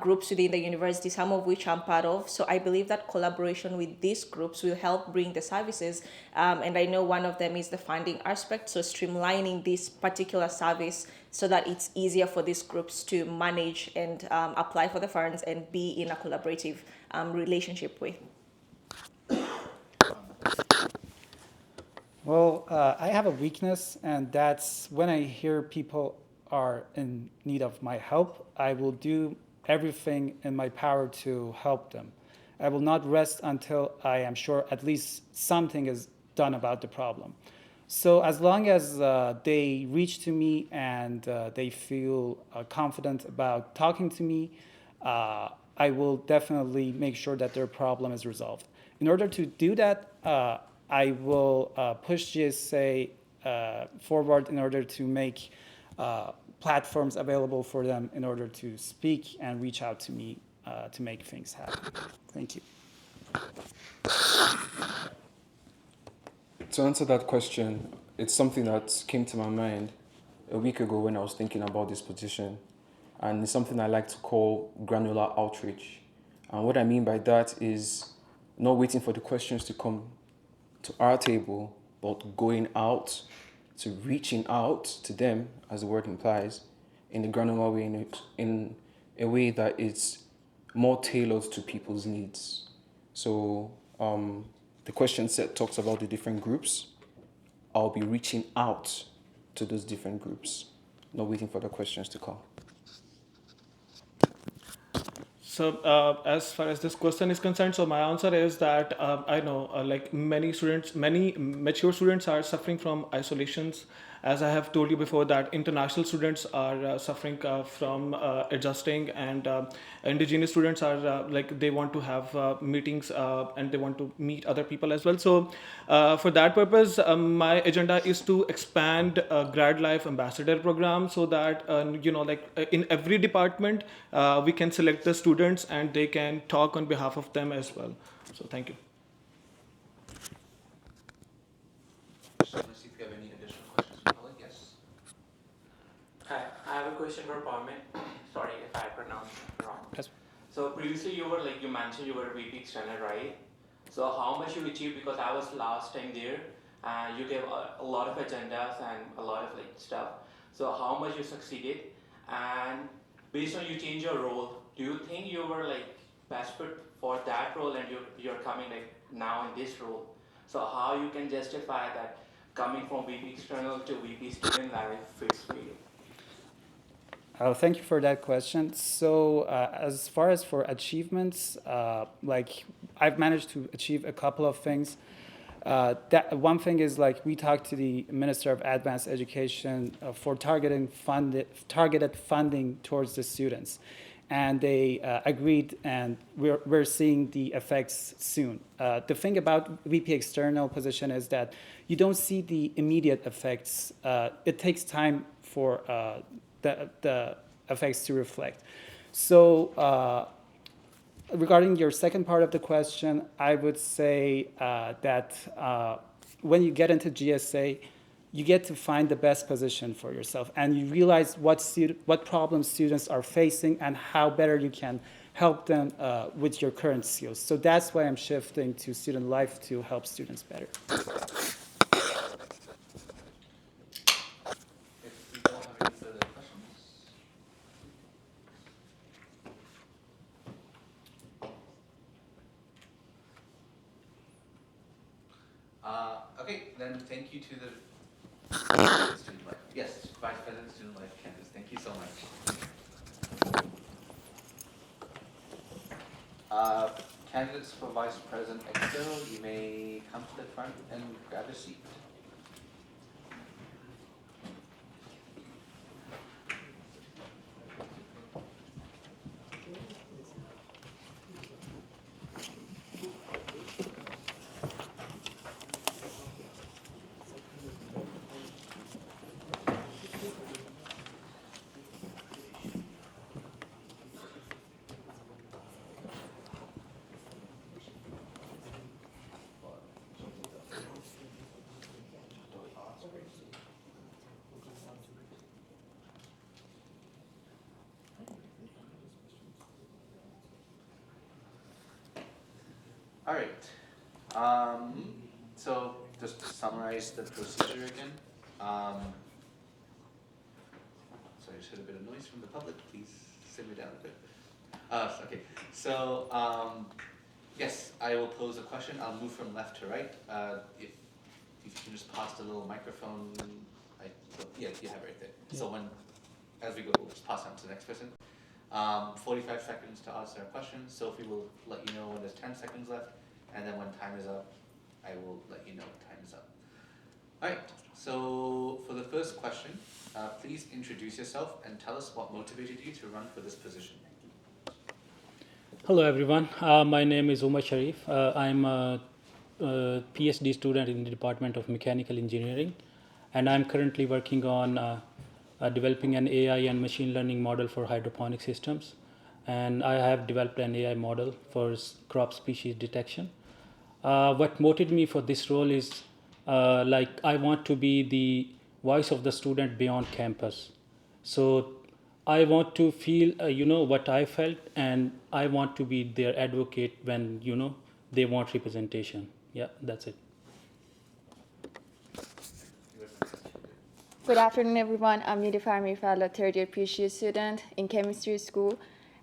groups within the university, some of which I'm part of. So I believe that collaboration with these groups will help bring the services. And I know one of them is the funding aspect. So streamlining this particular service so that it's easier for these groups to manage and apply for the funds and be in a collaborative relationship with. Well, I have a weakness, and that's when I hear people are in need of my help, I will do everything in my power to help them. I will not rest until I am sure at least something is done about the problem. So as long as they reach to me and they feel confident about talking to me, I will definitely make sure that their problem is resolved. In order to do that, I will push GSA forward in order to make platforms available for them in order to speak and reach out to me to make things happen. Thank you. To answer that question, it's something that came to my mind a week ago when I was thinking about this position, and it's something I like to call granular outreach. And what I mean by that is not waiting for the questions to come to our table, but going out to reaching out to them, as the word implies, in a granular way, in a way that is more tailored to people's needs. So the question set talks about the different groups. I'll be reaching out to those different groups, not waiting for the questions to come. So, as far as this question is concerned, so my answer is that I know, like many students, many mature students are suffering from isolations, as I have told you before, that international students are suffering from adjusting, and indigenous students are like they want to have meetings and they want to meet other people as well. So for that purpose, my agenda is to expand grad life ambassador program, so that in every department we can select the students and they can talk on behalf of them as well. So thank you. Let's see if you have any additional questions from the public. Yes. Hi, I have a question for Parmin. Sorry if I pronounced it wrong. Yes. So previously you mentioned you were a VP external, right? So how much you achieved, because I was last time there and you gave a lot of agendas and a lot of stuff. So how much you succeeded, and based on you change your role, do you think you were best fit for that role and you're coming now in this role? So how you can justify that coming from VP external to VP student life fits for you? Thank you for that question. So as far as for achievements, I've managed to achieve a couple of things. That one thing is we talked to the Minister of Advanced Education for targeted funding towards the students, and they agreed, and we're seeing the effects soon. The thing about VP external position is that you don't see the immediate effects. It takes time for the effects to reflect. So regarding your second part of the question, I would say that when you get into GSA, you get to find the best position for yourself, and you realize what problems students are facing and how better you can help them with your current skills. So that's why I'm shifting to student life, to help students better. If we don't have any further questions. Okay, then thank you to the student life. Yes, Vice President Student Life Campus. Thank you so much. Candidates for Vice President External, you may come to the front and grab a seat. All right. So just to summarize the procedure again. Sorry, I just heard a bit of noise from the public. Please sit me down a bit. Okay. So yes, I will pose a question. I'll move from left to right. If you can just pass the little microphone. Yeah, you have it right there. Yeah. So as we go, we'll just pass on to the next person. 45 seconds to answer our questions. Sophie will let you know when there's 10 seconds left, and then when time is up, I will let you know when time is up. All right, so for the first question, please introduce yourself and tell us what motivated you to run for this position. Hello everyone, my name is Umar Sharif. I'm a PhD student in the Department of Mechanical Engineering, and I'm currently working on developing an AI and machine learning model for hydroponic systems. And I have developed an AI model for crop species detection. What motivated me for this role is I want to be the voice of the student beyond campus. So I want to feel, what I felt, and I want to be their advocate when, they want representation. Yeah, that's it. Good afternoon, everyone. I'm Nidifar Mirfala, third year PhD student in chemistry school.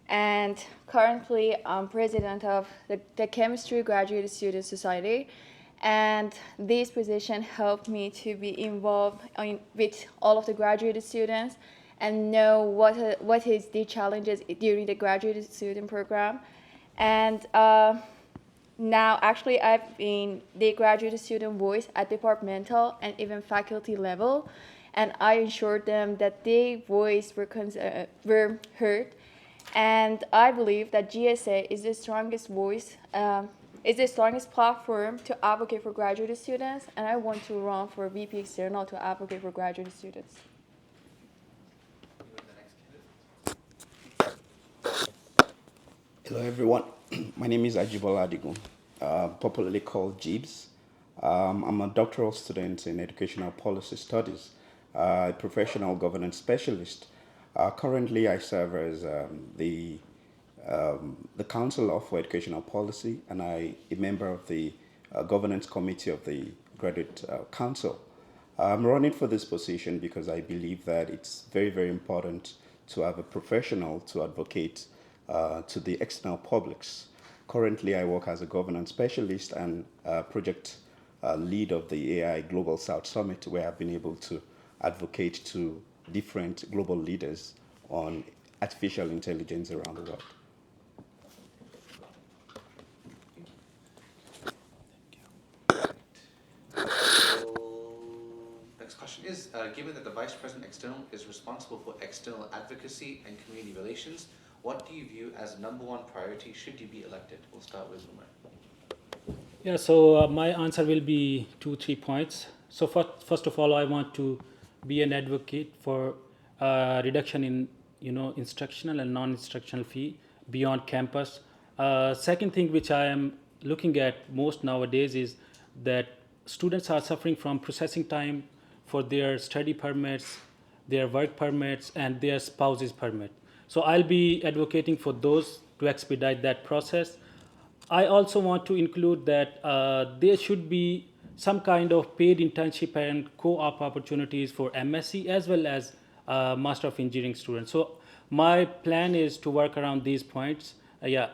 And currently, I'm president of the Chemistry Graduate Student Society. And this position helped me to be involved with all of the graduate students and know what is the challenges during the graduate student program. And now, actually, I've been the graduate student voice at departmental and even faculty level. and I ensured them that their voice were heard. And I believe that GSA is the strongest voice, is the strongest platform to advocate for graduate students, and I want to run for VP External to advocate for graduate students. Hello, everyone. My name is Ajibola Adigun, popularly called Jeeves. I'm a doctoral student in educational policy studies, a professional governance specialist. Currently, I serve as the Counselor for Educational Policy, and I'm a member of the governance committee of the Graduate Council. I'm running for this position because I believe that it's very, very important to have a professional to advocate to the external publics. Currently, I work as a governance specialist and project lead of the AI Global South Summit, where I've been able to advocate to different global leaders on artificial intelligence around the world. Next question is, given that the Vice President External is responsible for external advocacy and community relations, what do you view as number one priority should you be elected? We'll start with Umar. Yeah, so my answer will be 2-3 points. So first of all, I want to be an advocate for reduction in instructional and non-instructional fee beyond campus. Second thing which I am looking at most nowadays is that students are suffering from processing time for their study permits, their work permits, and their spouse's permit. So I'll be advocating for those to expedite that process. I also want to include that there should be some kind of paid internship and co-op opportunities for MSc as well as Master of Engineering students. So my plan is to work around these points. Yeah.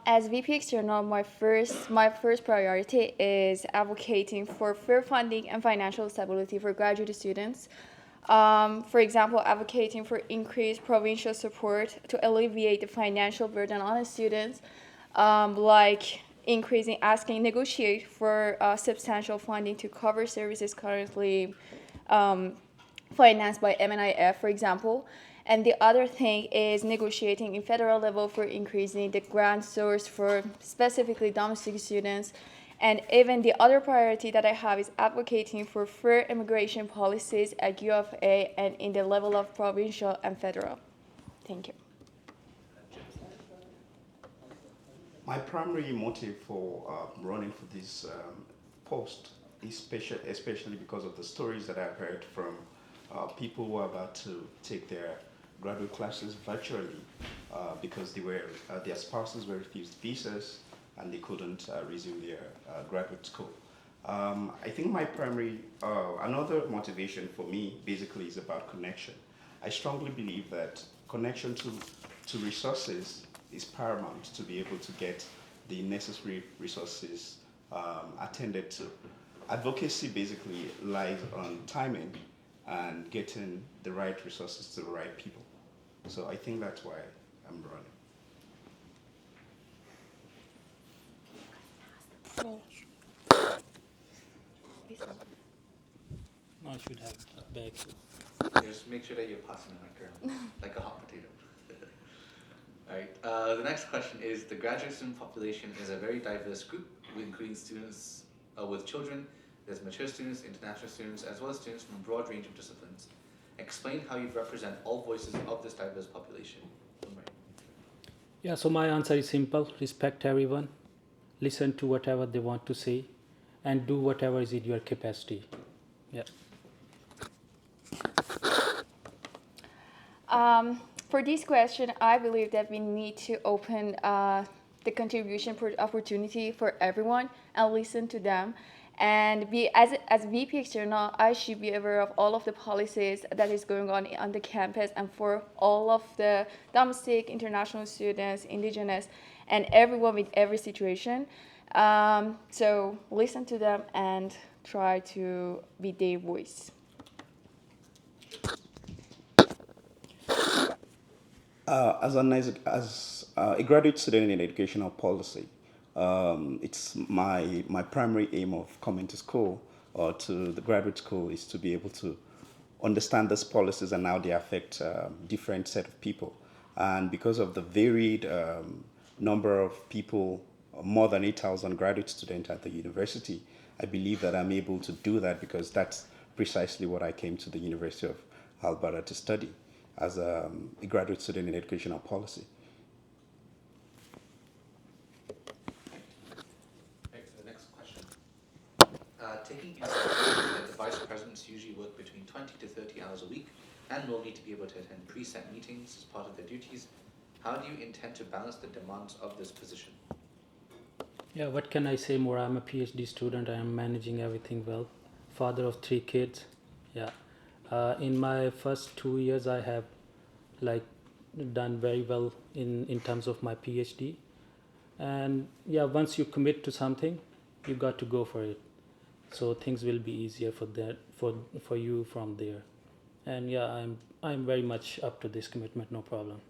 As VP External, my first priority is advocating for fair funding and financial stability for graduate students. For example, advocating for increased provincial support to alleviate the financial burden on the students, like negotiate for substantial funding to cover services currently financed by MNIF, for example. And the other thing is negotiating in federal level for increasing the grant source for specifically domestic students. And even the other priority that I have is advocating for fair immigration policies at U of A and in the level of provincial and federal. Thank you. My primary motive for running for this post is especially because of the stories that I've heard from people who are about to take their graduate classes virtually because their spouses were refused visas and they couldn't resume their graduate school. I think my primary, another motivation for me basically is about connection. I strongly believe that connection to resources is paramount to be able to get the necessary resources attended to. Advocacy basically lies on timing and getting the right resources to the right people. So I think that's why I'm running. I should have a bag. Just make sure that you're passing it like a hot potato. All right. The next question is: the graduate student population is a very diverse group, including students with children. There's mature students, international students, as well as students from a broad range of disciplines. Explain how you represent all voices of this diverse population. Yeah, so my answer is simple. Respect everyone. Listen to whatever they want to say and do whatever is in your capacity. Yeah. For this question, I believe that we need to open the contribution opportunity for everyone and listen to them. And as VP External, I should be aware of all of the policies that is going on the campus and for all of the domestic, international students, indigenous, and everyone with every situation. So listen to them and try to be their voice. As a graduate student in educational policy, It's my primary aim of coming to school or to the graduate school is to be able to understand these policies and how they affect different set of people. And because of the varied number of people, more than 8,000 graduate students at the university, I believe that I'm able to do that because that's precisely what I came to the University of Alberta to study as a graduate student in educational policy. Right, for the next question. Taking into account that the vice presidents usually work between 20 to 30 hours a week and will need to be able to attend preset meetings as part of their duties, how do you intend to balance the demands of this position? Yeah, what can I say more? I'm a PhD student. I am managing everything well. Father of 3 kids. Yeah. In my first 2 years, I have like done very well in terms of my PhD. And yeah, once you commit to something, you got to go for it. So things will be easier for you from there. And yeah, I'm very much up to this commitment. No problem.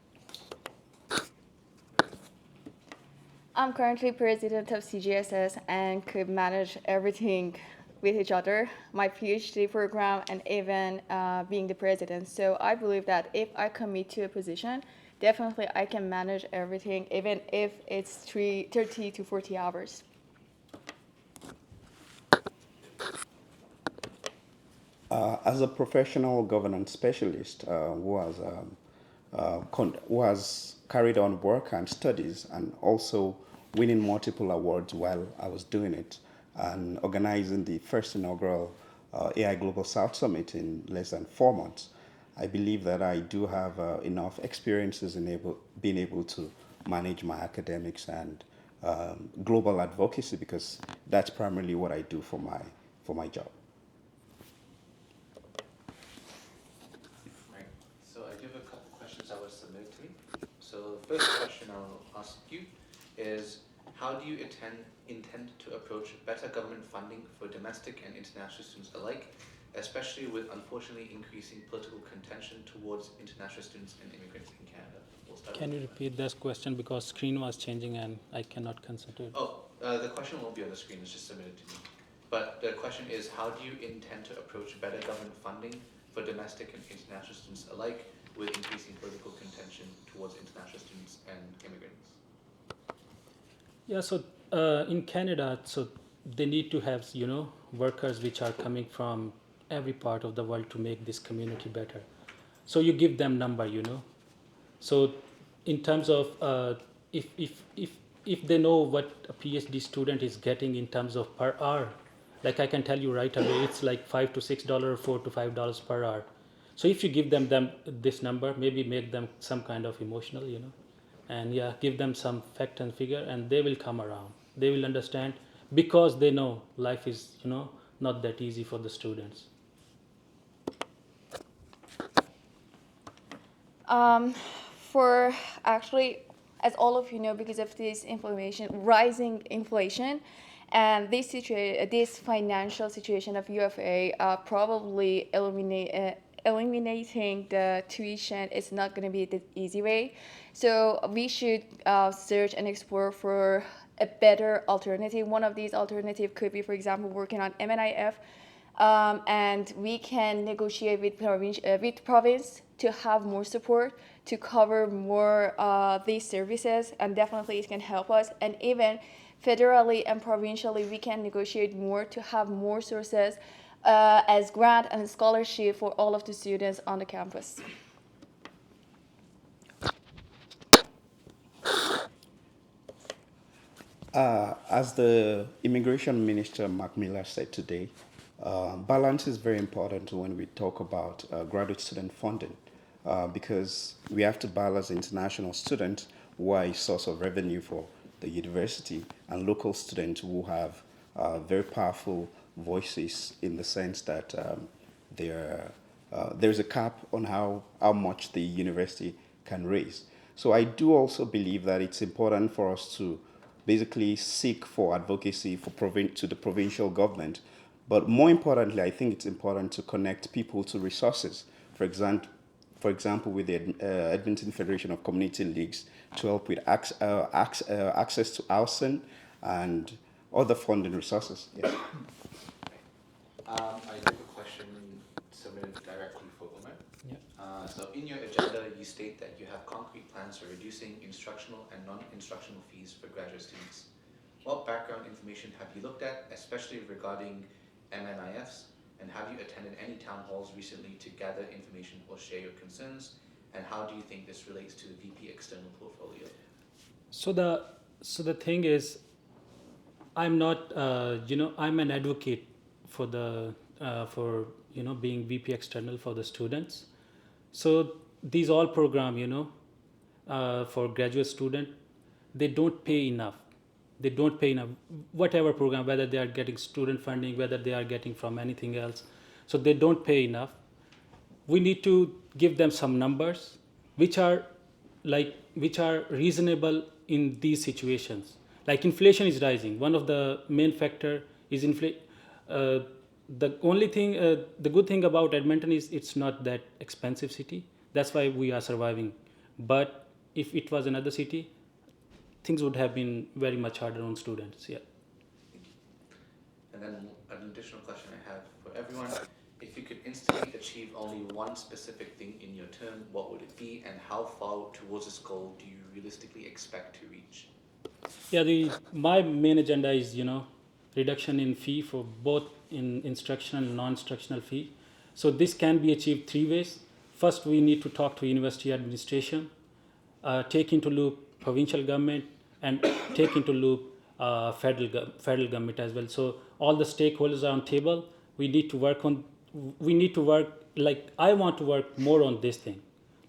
I'm currently president of CGSS and could manage everything with each other, my PhD program, and even being the president. So I believe that if I commit to a position, definitely I can manage everything, even if it's 30 to 40 hours. As a professional governance specialist who has carried on work and studies and also winning multiple awards while I was doing it and organizing the first inaugural AI Global South Summit in less than 4 months, I believe that I do have enough experiences in being able to manage my academics and global advocacy because that's primarily what I do for my job. Right. So I do have a couple questions that were submitted to me. So the first question I'll ask you is, how do you intend to approach better government funding for domestic and international students alike, especially with unfortunately increasing political contention towards international students and immigrants in Canada? Can you repeat this question because screen was changing and I cannot concentrate? Oh, the question won't be on the screen, it's just submitted to me. But the question is, how do you intend to approach better government funding for domestic and international students alike with increasing political contention towards international students and immigrants? Yeah, so in Canada, so they need to have, workers which are coming from every part of the world to make this community better. So you give them number, So in terms of if they know what a PhD student is getting in terms of per hour, like I can tell you right away, it's like $5 to $6 or $4 to $5 per hour. So if you give them this number, maybe make them some kind of emotional, and yeah, give them some fact and figure, and they will come around. They will understand because they know life is, not that easy for the students. For actually, as all of you know, because of this rising inflation, and this financial situation of UFA probably eliminating the tuition is not going to be the easy way. So we should search and explore for a better alternative. One of these alternatives could be, for example, working on MNIF, and we can negotiate with province to have more support to cover more these services, and definitely it can help us. And even federally and provincially, we can negotiate more to have more sources as grant and scholarship for all of the students on the campus. As the Immigration Minister, Mark Miller, said today, balance is very important when we talk about graduate student funding because we have to balance international students who are a source of revenue for the university and local students who have very powerful voices in the sense that there's a cap on how much the university can raise. So I do also believe that it's important for us to basically seek for advocacy to the provincial government. But more importantly, I think it's important to connect people to resources. For example, with the Edmonton Federation of Community Leagues to help with access to housing and other funding resources. Yes. I have a question submitted directly for Umar. So in your agenda, you state that you have concrete plans for reducing instructional and non-instructional fees for graduate students. What background information have you looked at, especially regarding MNIFs? And have you attended any town halls recently to gather information or share your concerns? And how do you think this relates to the VP external portfolio? So the thing is, I'm not I'm an advocate for the for being VP external for the students. So these all program for graduate student, they don't pay enough. They don't pay enough. Whatever program, whether they are getting student funding, whether they are getting from anything else, so they don't pay enough. We need to give them some numbers which are reasonable in these situations. Like inflation is rising. One of the main factor is inflation. The only thing, the good thing about Edmonton is it's not that expensive city. That's why we are surviving. But if it was another city, things would have been very much harder on students. Yeah. And then an additional question I have for everyone. If you could instantly achieve only one specific thing in your term, what would it be, and how far towards this goal do you realistically expect to reach? Yeah, my main agenda is reduction in fee for both in instructional and non-instructional fee. So this can be achieved three ways. First, we need to talk to university administration, take into loop provincial government, and take into loop federal government as well. So all the stakeholders are on table. We need to work. Like I want to work more on this thing.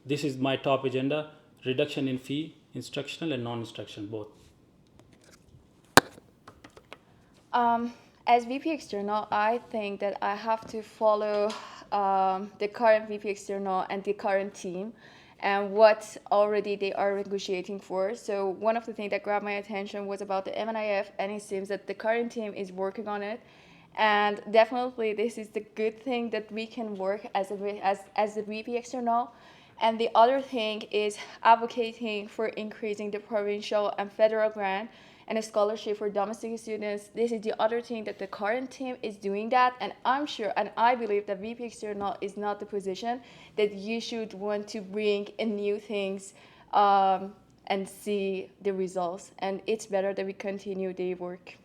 This is my top agenda: reduction in fee, instructional and non-instructional both. As VP External, I think that I have to follow the current VP External and the current team and what already they are negotiating for. So one of the things that grabbed my attention was about the MNIF, and it seems that the current team is working on it. And definitely this is the good thing that we can work as a VP External. And the other thing is advocating for increasing the provincial and federal grant and a scholarship for domestic students. This is the other thing that the current team is doing that, and I'm sure and I believe that VP External is not the position that you should want to bring in new things and see the results. And it's better that we continue the work.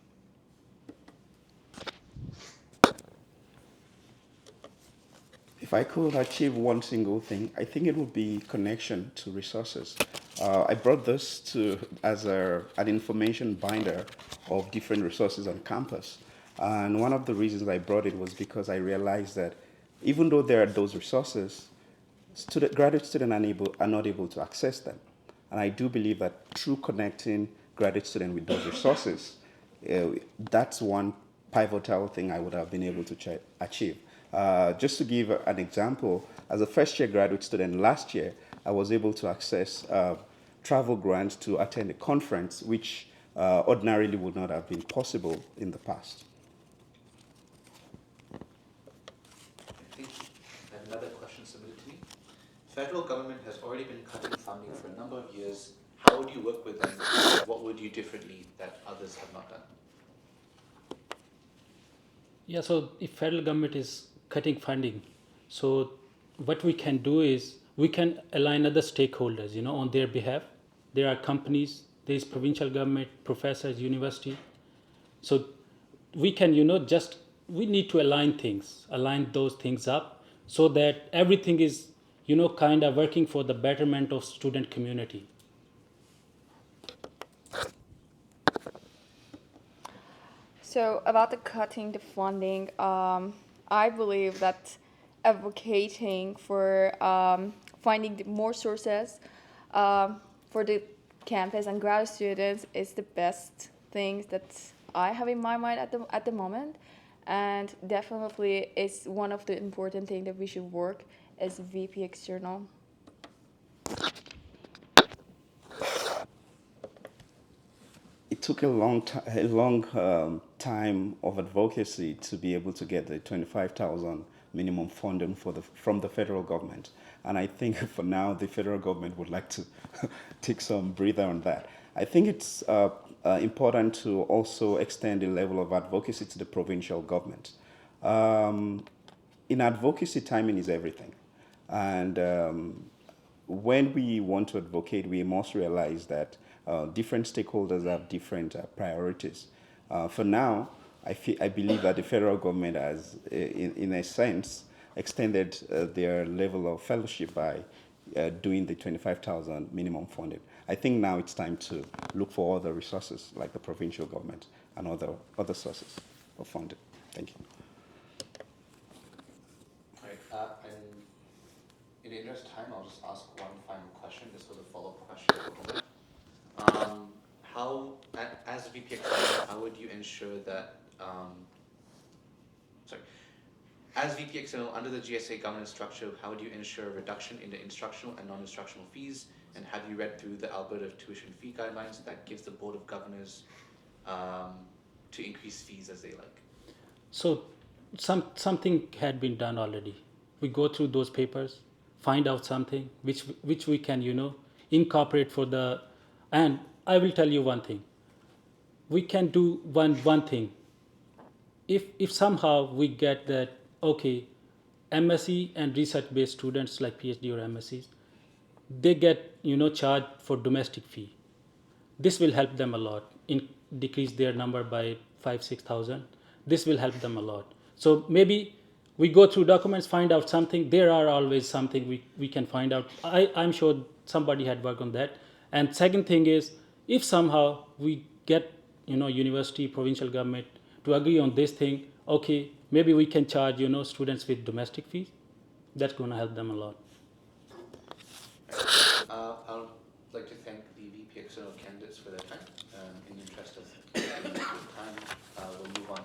If I could achieve one single thing, I think it would be connection to resources. I brought this as an information binder of different resources on campus. And one of the reasons I brought it was because I realized that even though there are those resources, graduate students are not able to access them. And I do believe that through connecting graduate students with those resources, that's one pivotal thing I would have been able to achieve. Just to give an example, as a first-year graduate student last year, I was able to access travel grants to attend a conference, which ordinarily would not have been possible in the past. Thank you. Another question submitted to me. Federal government has already been cutting funding for a number of years. How would you work with them? What would you differently that others have not done? Yeah, so if federal government is cutting funding, so what we can do is we can align other stakeholders, on their behalf. There are companies, there is provincial government, professors, university. So we can, we need to align those things up so that everything is, kind of working for the betterment of student community. So about the cutting the funding, I believe that advocating for finding more sources for the campus and grad students is the best thing that I have in my mind at the moment, and definitely it's one of the important things that we should work as VP External. It took a long time of advocacy to be able to get the 25,000 minimum funding from the federal government. And I think for now, the federal government would like to take some breather on that. I think it's important to also extend the level of advocacy to the provincial government. In advocacy, timing is everything. And when we want to advocate, we must realize that different stakeholders have different priorities. For now, I believe that the federal government has, in a sense, extended their level of fellowship by doing the 25,000 minimum funding. I think now it's time to look for other resources like the provincial government and other sources of funding. Thank you. All right, and in the interest of time, I'll just ask one final question. This was a follow-up question for Mohammed. As a VP External, how would you ensure that, as VP External under the GSA governance structure, how would you ensure a reduction in the instructional and non-instructional fees? And have you read through the Alberta tuition fee guidelines that gives the Board of Governors to increase fees as they like? So something had been done already. We go through those papers, find out something which we can incorporate for the. And I will tell you one thing. We can do one thing. If somehow we get that, okay, MSc and research-based students like PhD or MScs, they get charged for domestic fee. This will help them a lot in decrease their number by 5,000-6,000. This will help them a lot. So maybe we go through documents, find out something. There are always something we can find out. I'm sure somebody had worked on that. And second thing is, if somehow we get university, provincial government to agree on this thing, okay, maybe we can charge students with domestic fees. That's going to help them a lot. I'd like to thank the VP External candidates for their time. In the interest of time, we'll move on to